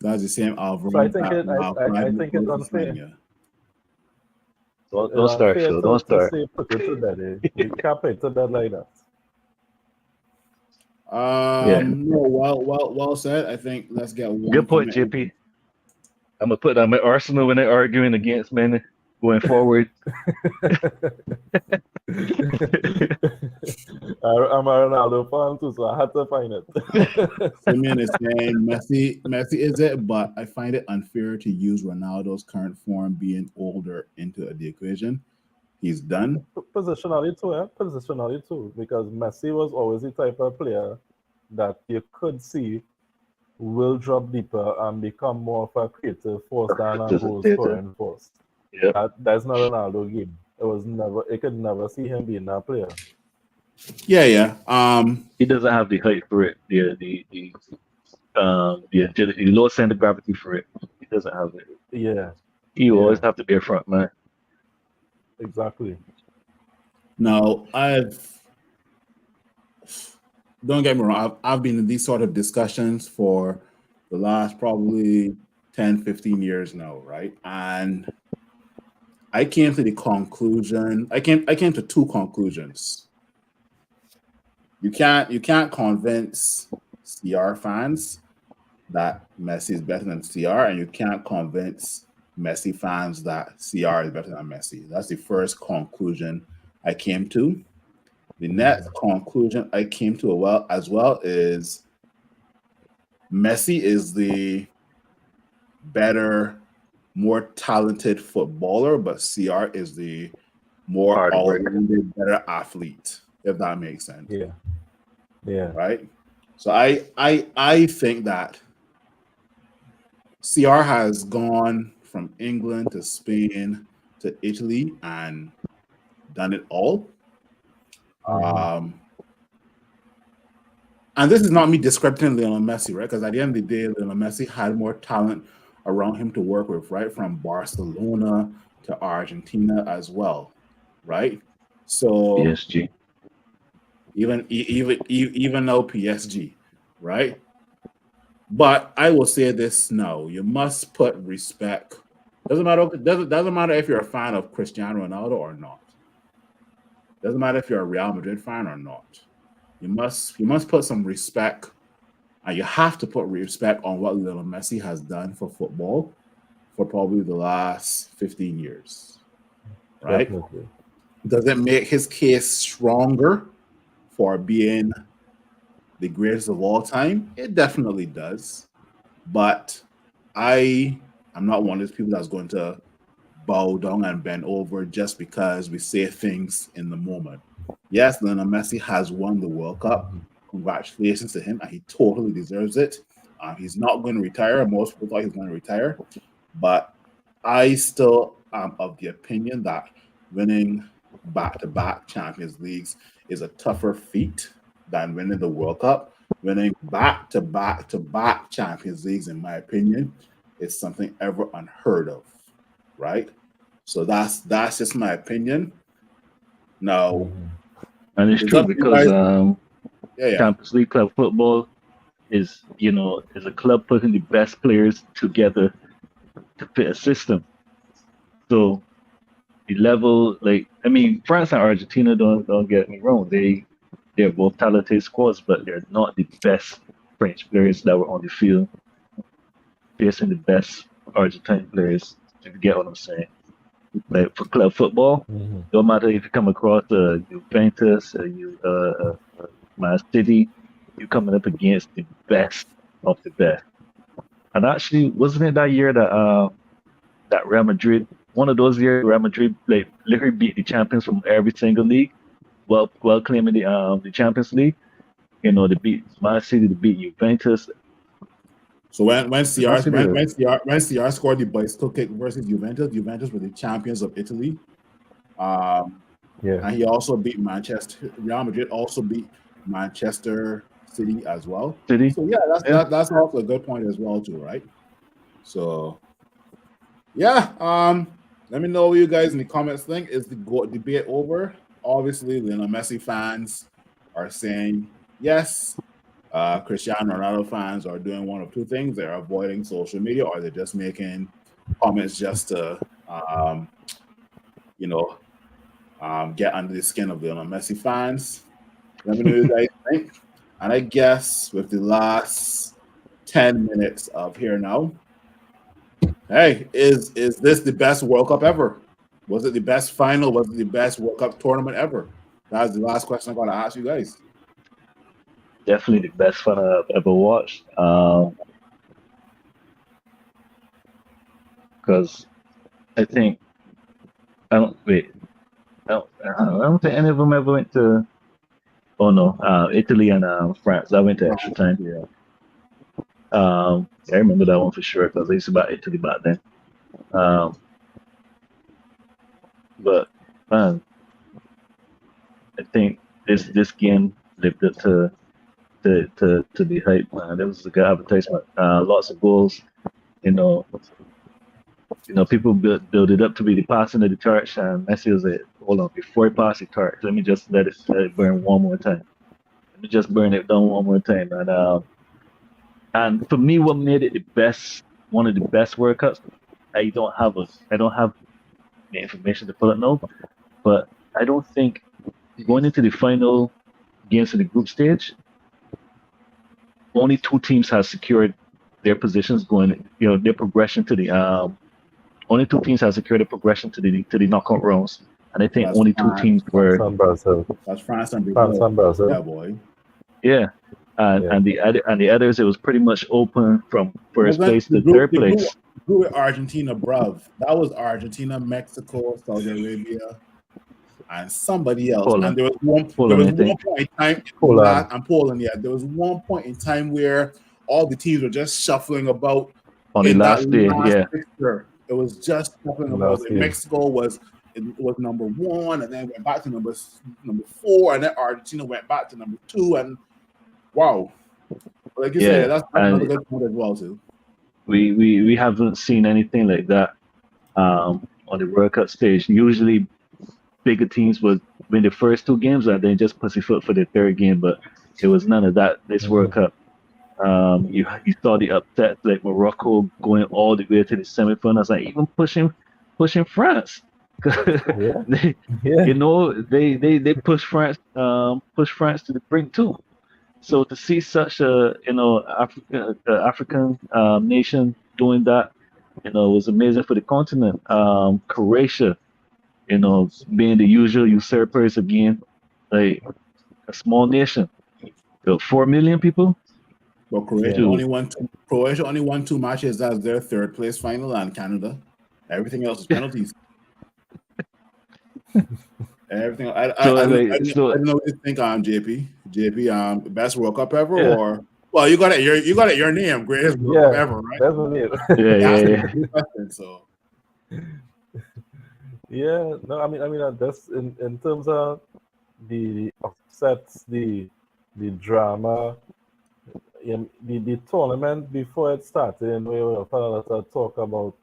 That's the same So I Alvarez think that it I think it's unfair. Lasagna. It's Don't start, unfair Phil. Don't to start. say put it to bed. You can't put it to bed like that. Yeah. No, well said. I think let's get one Good point, comment. JP. I'm gonna put that in Arsenal when they're arguing against men going forward. I'm a Ronaldo fan too, so I had to find it. Simeon is saying Messi is it, but I find it unfair to use Ronaldo's current form being older into the equation. He's done. Positionally too, Positionally too, because Messi was always the type of player that you could see will drop deeper and become more of a creative force than a goal Facilitator. scoring force. Yep. That's not Ronaldo game. It could never see him being that player. Yeah. He doesn't have the height for it. The agility, the low center of gravity for it. He doesn't have it. Yeah. You always Yeah, have to be a front man. exactly. Now, don't get me wrong, I've been in these sort of discussions for the last probably 10, 15 years now, right? And I came to the conclusion, I came to two conclusions. You can't convince CR fans that Messi is better than CR, and you can't convince Messi fans that CR is better than Messi. That's the first conclusion I came to. The next conclusion I came to as well is Messi is the better, more talented footballer, but CR is the more Hard work. all-rounded, better athlete. If that makes sense, Yeah, yeah. right? So I think that CR has gone from England to Spain to Italy and done it all. Hmm. Um, and this is not me discrediting Lionel Messi, right? Because at the end of the day, Lionel Messi had more talent around him to work with, right? From Barcelona to Argentina as well, right? So PSG. even now PSG, right? But I will say this now: you must put respect. Doesn't matter if you're a fan of Cristiano Ronaldo or not. Doesn't matter if you're a Real Madrid fan or not. You must put some respect, and you have to put respect on what Lionel Messi has done for football for probably the last 15 years, right? Definitely. Does it make his case stronger for being the greatest of all time? It definitely does. But I am not one of those people that's going to bow down and bend over just because we say things in the moment. Yes, Lionel Messi has won the World Cup. Hmm. Congratulations to him, and he totally deserves it. He's not going to retire. Most people thought he was going to retire, but I still am of the opinion that winning back-to-back Champions Leagues is a tougher feat than winning the World Cup. Winning back-to-back Champions Leagues, in my opinion, is something ever unheard of, right? So that's just my opinion. Now Hmm. And it's it's true up to you because guys. Yeah, yeah. Champions League club football is a club putting the best players together to fit a system. So the level, like I mean, France and Argentina don't get me wrong, they're both talented squads, but they're not the best French players that were on the field facing the best Argentine players. If you get what I'm saying. Like for club football, Hmm. no matter if you come across Juventus, Man City, you're coming up against the best of the best. And actually, wasn't it that year that Real Madrid, one of those years, Real Madrid like literally beat the champions from every single league, while claiming the Champions League. You know, they beat Man City, they beat Juventus. So when CR Actually, when CR scored the bicycle kick versus Juventus, Juventus were the champions of Italy. Um, Yeah. and he also beat Manchester. Real Madrid also beat Manchester City as well. City, So yeah, yeah, that's also a good point as well too, right? So yeah, let me know what you guys in the comments think. Is the debate over? Obviously, Lionel Messi fans are saying yes. Cristiano Ronaldo fans are doing one of two things: they're avoiding social media, or they're just making comments just to, you know, get under the skin of the Messi fans. Let me know what you guys think. And I guess with the last 10 minutes of here now, hey, is this the best World Cup ever? Was it the best final? Was it the best World Cup tournament ever? That's the last question I'm going to ask you guys. definitely the best fun I've ever watched. Because I think I don't wait. I don't think any of them ever went to. Oh no, Italy and France. I went to extra time. Yeah. I remember that one for sure because I used to about Italy back then. Um, but man, I think this game lived up to the hype. Man, it was a good advertisement. Lots of goals. You know, People build it up to be the passing of the torch, and Messi was like, hold on, before he pass the torch, let me just let it burn one more time. Let me just burn it down one more time, and for me, what made it the best, one of the best World Cups, I don't have the information to pull it now, but I don't think going into the final games of the group stage, only two teams have secured their positions going, their progression to the only two teams have secured their progression to the knockout rounds, and I think That's only two France. teams France were, and Brazil. That's France and France Brazil. and Brazil. Yeah, boy. yeah, Yeah. and the others, it was pretty much open from first Wasn't place to third the group, place. group with Argentina, bruv? That was Argentina, Mexico, Saudi Arabia, and somebody else. And Poland, there was I one think. point in time Poland. and Poland. Yeah, there was one point in time where all the teams were just shuffling about On the in that last day, last yeah, picture. It was just shuffling about. Last Like game. Mexico was number one, and then went back to number four, and then Argentina went back to number two, and wow. Like you yeah, said, that's another and good point as well too. we haven't seen anything like that on the World Cup stage. Usually, bigger teams would win the first two games and then just pussyfoot for the third game, but it was none of that this World Cup. You saw the upsets like Morocco going all the way to the semifinals, and even pushing France. Yeah. they, Yeah. they push France to the brink too. So to see such a African nation doing that, was amazing for the continent. Croatia, being the usual usurpers again, like a small nation, 4 million people. But Yeah. Croatia only won two matches as their third place final, and Canada. Everything else is penalties. Everything. So I don't know what you think on JP. JP, best World Cup ever, yeah, or well, you got it. You got it. Your name, greatest World Cup Yeah. ever, right? Definitely. yeah, It has to yeah, be yeah. a good question. So Yeah. No, I mean, that's in terms of the upsets, the drama, the tournament before it started, we were had a lot of talk about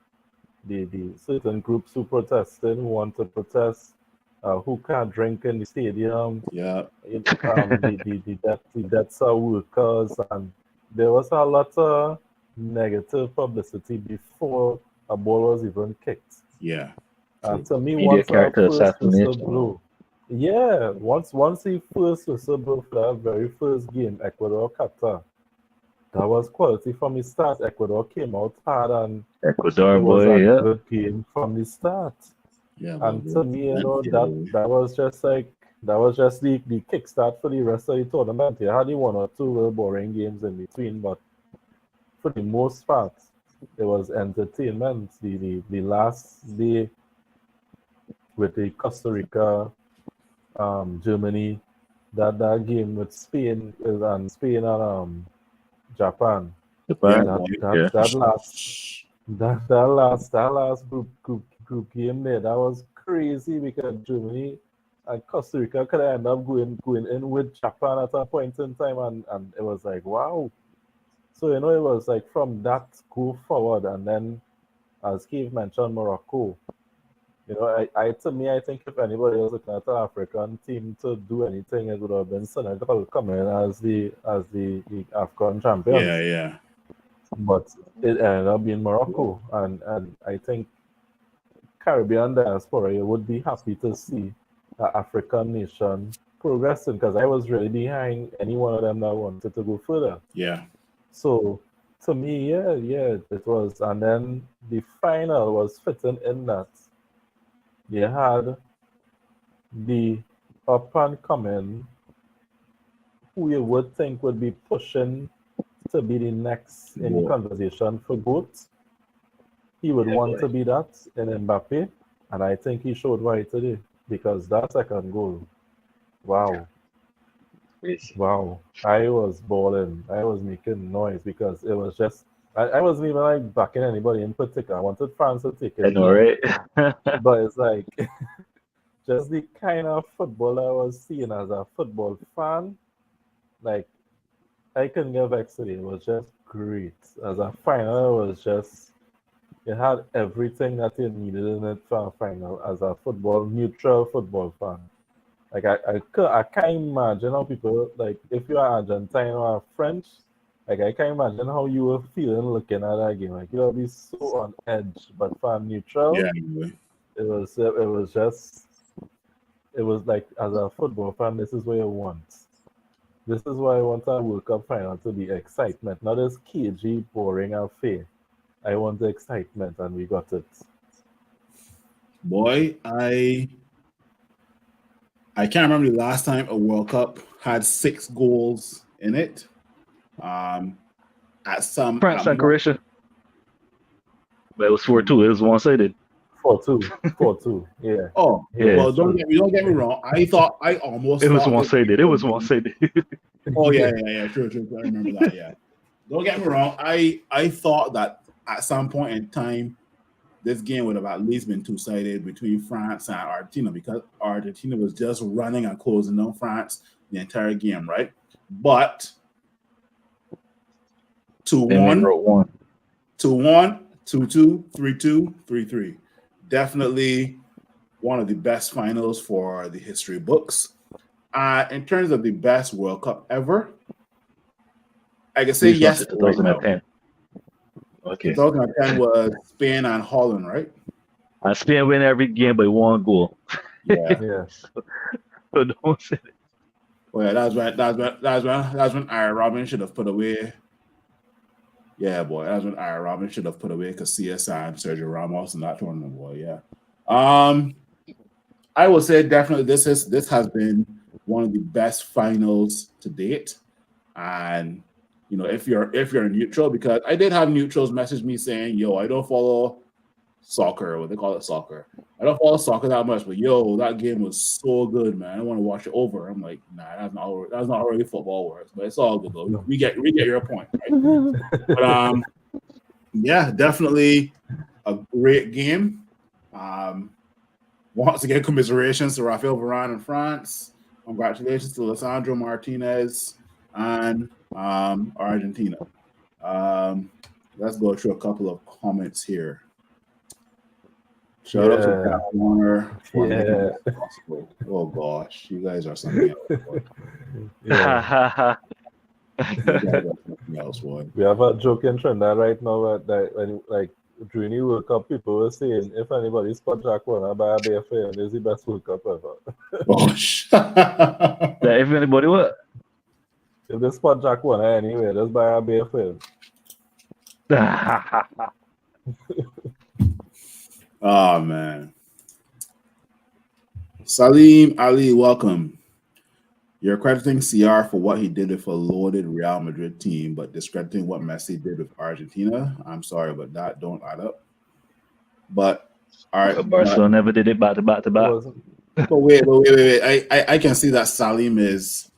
the certain groups who protested, who want to protest, who can't drink in the stadium, yeah, the deaths of workers, and there was a lot of negative publicity before a ball was even kicked. yeah. And True. to me, Media once our character first whistle assassination. blew, yeah, once he first whistle blew for that very first game, Ecuador Qatar, that was quality from the start. Ecuador came out hard, and Ecuador it was boy, a yeah. good game from the start. Yeah, And but to me, that yeah, that was just like that was just the kickstart for the rest of the tournament. You had the one or two real boring games in between, but for the most part, it was entertainment. The last day with the Costa Rica, Germany, that game with Spain and Japan. yeah, Japan, That boy. that yeah. that last that last group game there, that was crazy because Germany and Costa Rica could end up going in with Japan at a point in time, and it was like wow. So it was like from that go forward, and then as Keith mentioned, Morocco. To me, I think if anybody was looking at an African team to do anything, it would have been Senegal coming in as the Afghan Yeah, champions. yeah. But it ended up being Morocco, and I think Caribbean diaspora you would be happy to see an African nation progressing because I was really behind any one of them that wanted to go further. Yeah. So to me, yeah, it was. And then the final was fitting in that you had the up and coming who you would think would be pushing to be the next in the Whoa. conversation for both. He would Yeah, want boy. to be that in Mbappe, and I think he showed why today because that second goal, wow, Crazy. wow, I was balling, I was making noise because it was just I wasn't even like backing anybody in particular. I wanted France to take I it, know, right? but it's like just the kind of football I was seeing as a football fan, like I couldn't get vexed today. It was just great. As a final, it was just It had everything that you needed in it for a final as a neutral football fan. Like I can't imagine how people like if you're Argentine or French, like I can't imagine how you were feeling looking at that game. Like you'll be so on edge. But for Yeah, neutral, anyway. it was like as a football fan, this is what you want. This is why I want a World Cup final to be excitement, not as cagey, boring affair. I want the excitement, and we got it. Boy, I can't remember the last time a World Cup had 6 goals in it. Um, France at and one, Croatia. But it was 4-2. It was one-sided. 4-2, 4-2. Yeah, oh, yeah, Yeah, well, it's true. don't get me wrong. I almost it was thought this game one-sided. It was. was one-sided. Oh yeah. True. I remember that. Yeah. Don't get me wrong. I thought that at some point in time this game would have at least been two-sided between France and Argentina because Argentina was just running and closing down France the entire game, right? But 2 Then we 1, wrote one. 2-1, 2-2, 3-2, 3-3. Definitely one of the best finals for the history books. In terms of the best World Cup ever, I can say Please don't yes say right now. 2010. Okay. 2010 was Spain and Holland, right? And Spain win every game by 1 goal. Yeah. Yeah, So don't say it. Well, yeah, that's when Aaron Robin should have put away. Yeah, boy, that's when Aaron Robin should have put away Casillas and Sergio Ramos in that tournament, boy. Yeah. Um, I would say definitely this has been one of the best finals to date. And if you're neutral, because I did have neutrals message me saying, yo, I don't follow soccer, what they call it soccer. I don't follow soccer that much, but yo, that game was so good, man. I want to watch it over. I'm like, nah, that's not how really football works. But it's all good though. We get your point, right? But yeah, definitely a great game. Um, once again, commiserations to Rafael Varane in France. Congratulations to Lisandro Martinez and Argentina. Um, let's go through a couple of comments here. Shout out to yeah, Pat Warner for making yeah, this possible. Oh gosh, you guys are something else. Boy. yeah. You guys are something else, boy. We have a joke in Trinidad right now that when like during the World Cup, people were saying if anybody spot Jack Warner by a BFA, it's the best World Cup ever. Gosh. That if anybody what? If they spot Jack Warner anyway, just buy a BFA. Oh man. Salim Ali, welcome. You're crediting CR for what he did with a loaded Real Madrid team, but discrediting what Messi did with Argentina. I'm sorry, but that don't add up. But all right, Barcelona never did it back to back to It back. wasn't. but wait. I can see that Salim is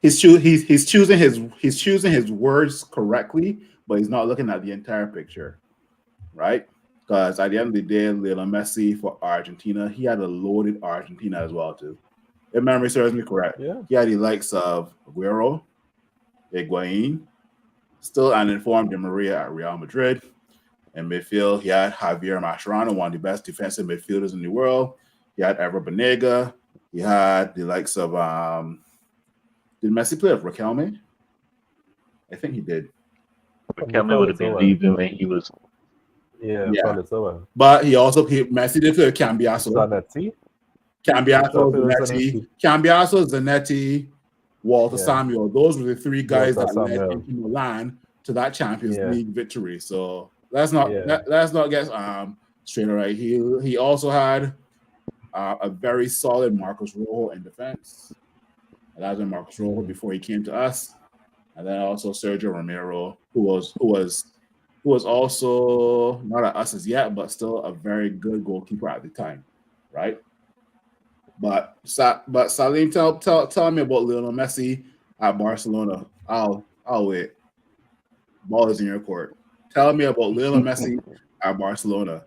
he's choosing his words correctly, but he's not looking at the entire picture, right? Because at the end of the day, Lionel Messi for Argentina, he had a loaded Argentina as well too. If memory serves me correct, Yeah. he had the likes of Aguero, Higuain, still uninformed Di Maria at Real Madrid. In midfield, he had Javier Mascherano, one of the best defensive midfielders in the world. He had Ever Banega. He had the likes of did Messi play with Raquelme? I think he did. Kelman would have been leaving when he was. Yeah, Yeah. probably so. But Messi did play with Cambiaso. Zanetti? Cambiaso, Zanetti, Walter Yeah. Samuel. Those were the three guys Walter that led Samuel. into Milan to that Champions Yeah. League victory. So let's not Yeah. get straight right. He also had a very solid Marcos Rojo in defense. And that was when Marcos Rojo before he came to us, and then also Sergio Romero, who was also not at us as yet, but still a very good goalkeeper at the time, right? But Salim, tell me about Lionel Messi at Barcelona. I'll wait. Ball is in your court. Tell me about Lionel Messi at Barcelona.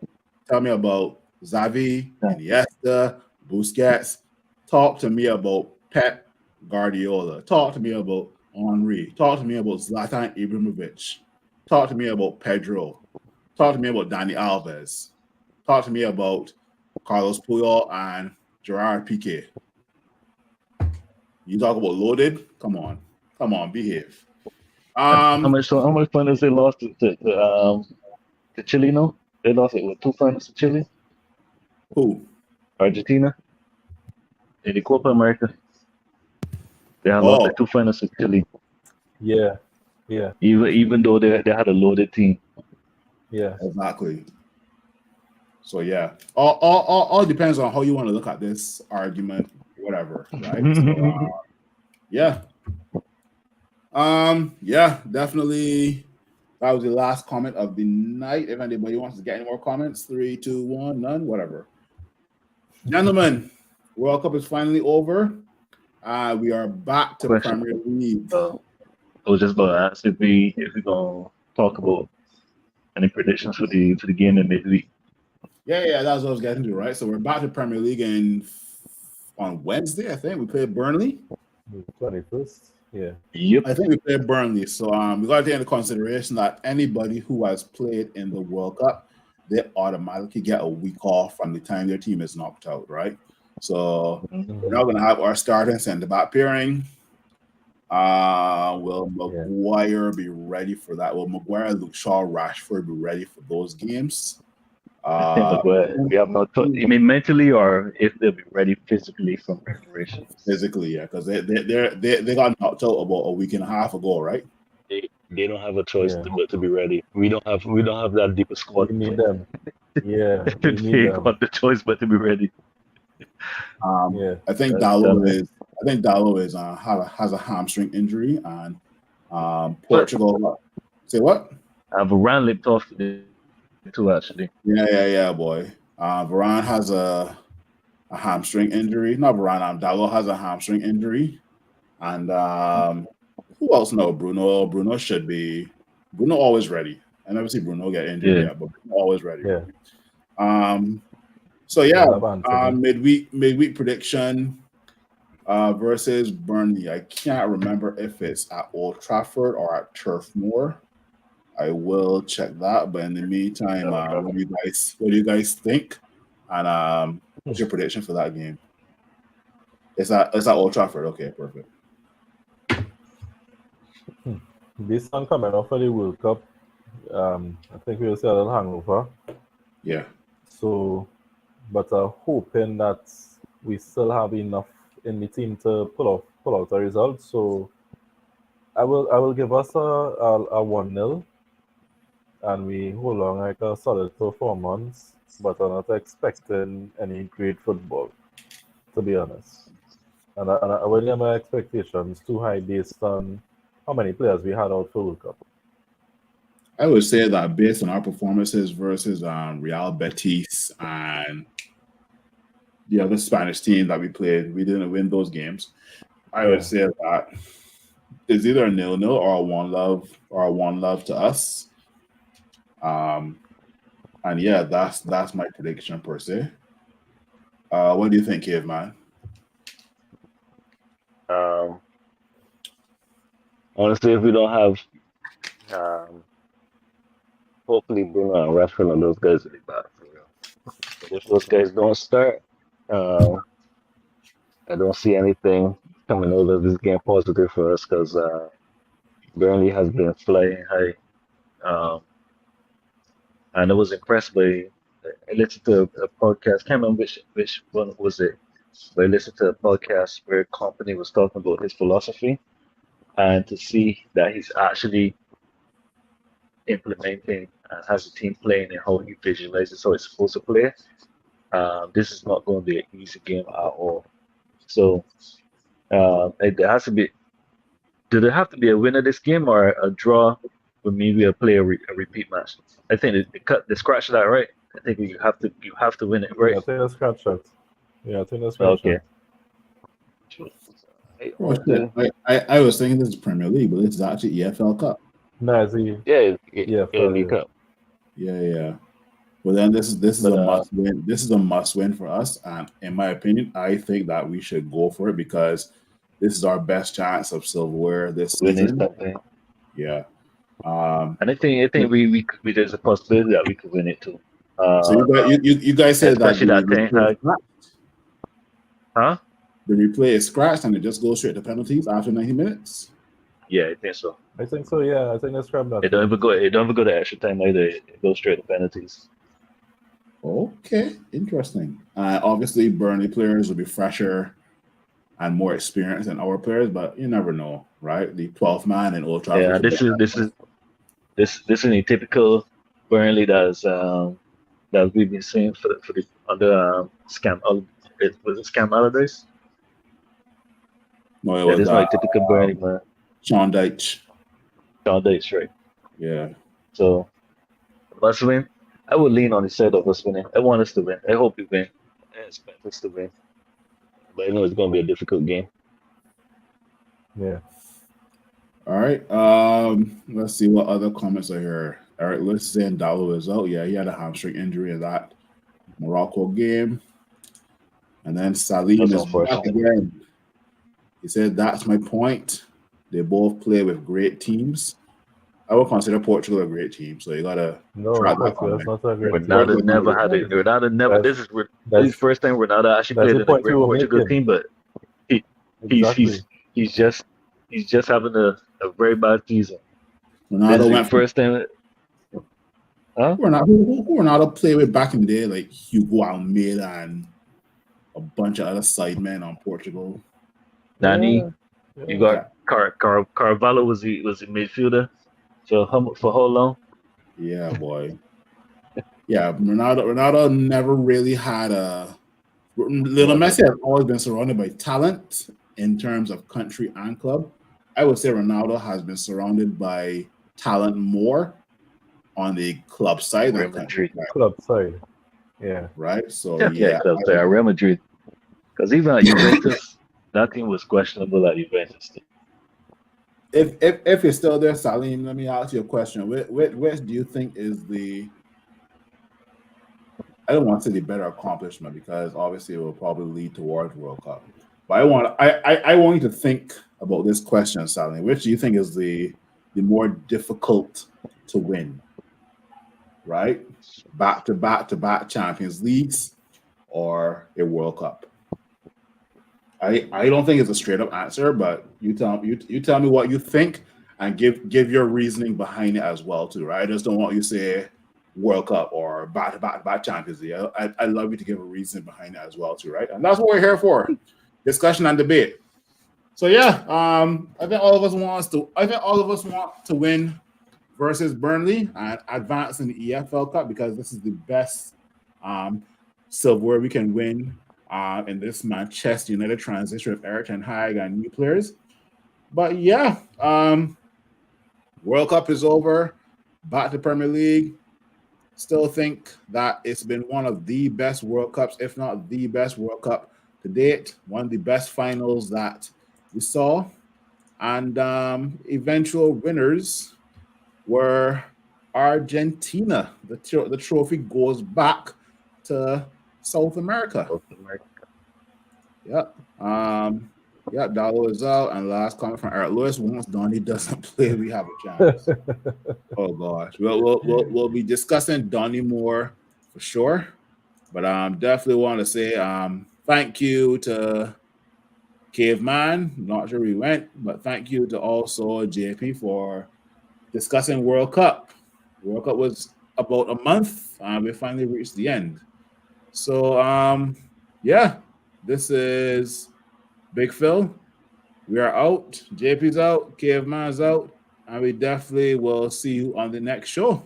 Tell me about Xavi, Iniesta, Busquets. Talk to me about Pep Guardiola. Talk to me about Henri. Talk to me about Zlatan Ibrahimovic. Talk to me about Pedro. Talk to me about Danny Alves. Talk to me about Carlos Puyol and Gerard Piqué. You talk about loaded? Come on, behave. How much finals they lost to Chile? No, they lost it with 2 finals to Chile, Who? Argentina, in the Copa America. They had lost Oh, the 2 finals to Chile, Yeah, yeah, even though they had a loaded team. yeah. exactly. So yeah, all depends on how you want to look at this argument, whatever, right? So yeah, yeah, definitely. That was the last comment of the night. If anybody wants to get any more comments, 3, 2, 1, none, whatever. Gentlemen, World Cup is finally over. We are back to Question. Premier League. I was just going to ask if we gonna talk about any predictions for the game in midweek. Yeah, that's what I was getting to, right? So we're back to Premier League, and on Wednesday, I think we played Burnley. 21st. Yeah. Yep. I think we played Burnley. So we got to take into consideration that anybody who has played in the World Cup, they automatically get a week off from the time their team is knocked out, right? So we're not going to have our starting centre back pairing. Will Maguire be ready for that? Will Maguire, Luke Shaw, Rashford be ready for those games? I think Maguire, we have no choice. I mean, mentally or if they'll be ready physically from preparation. Physically, yeah, because they got knocked out about a week and a half ago, right? They don't have a choice to be ready. We don't have that deep a squad. We need them. Yeah, we need they them. got the choice but to be ready. Yeah. I think Dallo is has a hamstring injury, and Portugal. Say what? Varane limped off today too, actually. Yeah, boy. Varane has a hamstring injury. Not Varane. Dallo has a hamstring injury, and who else? No, Bruno. Bruno should be. Bruno always ready. I never see Bruno get injured yet, but Bruno always ready. Yeah. So yeah, midweek prediction versus Burnley. I can't remember if it's at Old Trafford or at Turf Moor. I will check that. But in the meantime, what do you guys think? And what's your prediction for that game? It's at Old Trafford. Okay, perfect. This one coming off of the World Cup, I think we'll see a little hangover. Yeah. So, but hoping that we still have enough in the team to pull out a result. So, I will give us a 1-0, and we hold on like a solid performance, but I'm not expecting any great football, to be honest. And I really have my expectations too high based on how many players we had out for World Cup. I would say that based on our performances versus Real Betis and the other Spanish team that we played, we didn't win those games. I would say that it's either a 0-0 or a 1-1 to us. And yeah, that's my prediction per se. What do you think, Cave Man? Honestly, if we don't have, hopefully Bruno and Rashford and those guys will be back for real. But if those guys don't start, I don't see anything coming out of this game positive for us because Burnley has been flying high. And I was impressed by. I listened to a podcast. Can't remember which one was it, but I listened to a podcast where a company was talking about his philosophy, and to see that he's actually implementing and has a team playing and how he visualizes how it's supposed to play. This is not going to be an easy game at all. So there has to be. Do there have to be a winner this game or a draw? With maybe a repeat match. I think they scratch that right. I think you have to win it right. Yeah, I think that's scratch that. Yeah, I think that's scratch Okay. I was thinking this is Premier League, but this is actually EFL Cup. No, it's League Cup. Yeah. Well, then this is a must win. This is a must win for us, and in my opinion, I think that we should go for it because this is our best chance of silverware this season. Yeah. And I think we there's a possibility that we could win it too. So Uh, you guys said that especially that thing. Huh? the replay is scratched and it just goes straight to penalties after 90 minutes. Yeah, I think so. I think so. Yeah, I think that's scrap that. It don't even go. It don't even go to extra time either. It goes straight to penalties. Okay, interesting. Obviously, Burnley players will be fresher and more experienced than our players, but you never know, right? The 12th man in Old Trafford. Yeah, this is a typical Burnley that we've been seeing for the under scam. It was it scam holidays. No, it Yeah, was this is like typical Burnley man. Sean Dyche. All days right. Yeah. So must win. I would lean on the side of us winning. I want us to win. I hope we win. I expect us to win. But I know it's going to be a difficult game. Yeah. All right. Let's see what other comments are here. Eric Lewis saying Dallo is out. Yeah, he had a hamstring injury in that Morocco game. And then Salim That's is back unfortunate. again. He said, "That's my point. They both play with great teams. I would consider Portugal a great team, so you gotta No, try that Portugal's comment. not a great team. Ronaldo never had it. Ronaldo never. That's- This is the that's- first time Ronaldo actually that's played the in a point great we were Portugal making. team, but Exactly. he's just having a very bad season. This Ronaldo is the went from first time. Huh? who Ronaldo played with back in the day, like Hugo Almeida and a bunch of other side men on Portugal. Nani. Yeah. You got Carvalho was the midfielder. So for how long? Yeah, boy. Yeah, Ronaldo never really had a. Lionel Messi has always been surrounded by talent in terms of country and club. I would say Ronaldo has been surrounded by talent more on the club side Real than country Madrid. side, Club side. Yeah. right? So Yeah, club side, Real Madrid. Because even at Juventus, that team was questionable at Juventus. if you're still there, Salim, let me ask you a question. Which do you think is the I don't want to say the better accomplishment because obviously it will probably lead towards World Cup. But I want you to think about this question, Salim. Which do you think is the more difficult to win? Right? Back to back Champions Leagues or a World Cup? I don't think it's a straight up answer, but you tell me what you think and give your reasoning behind it as well too, right? I just don't want you to say World Cup or back to back Champions League. I love you to give a reason behind it as well too, right? And that's what we're here for, discussion and debate. So yeah, I think all of us want to win versus Burnley and advance in the EFL Cup because this is the best silverware we can win in this Manchester United transition with Eric Ten Hag and new players. But yeah, World Cup is over. Back to Premier League. Still think that it's been one of the best World Cups, if not the best World Cup to date. One of the best finals that we saw. And eventual winners were Argentina. The trophy goes back to South America. Yep. Yep, Dallo is out. And last comment from Eric Lewis: once Donny doesn't play, we have a chance. Oh gosh. We'll be discussing Donny more for sure. But definitely want to say thank you to Caveman. Not sure we went, but thank you to also JP for discussing World Cup. World Cup was about a month. We finally reached the end. So yeah, this is Big Phil. We are out. JP's out. Caveman's out. And we definitely will see you on the next show.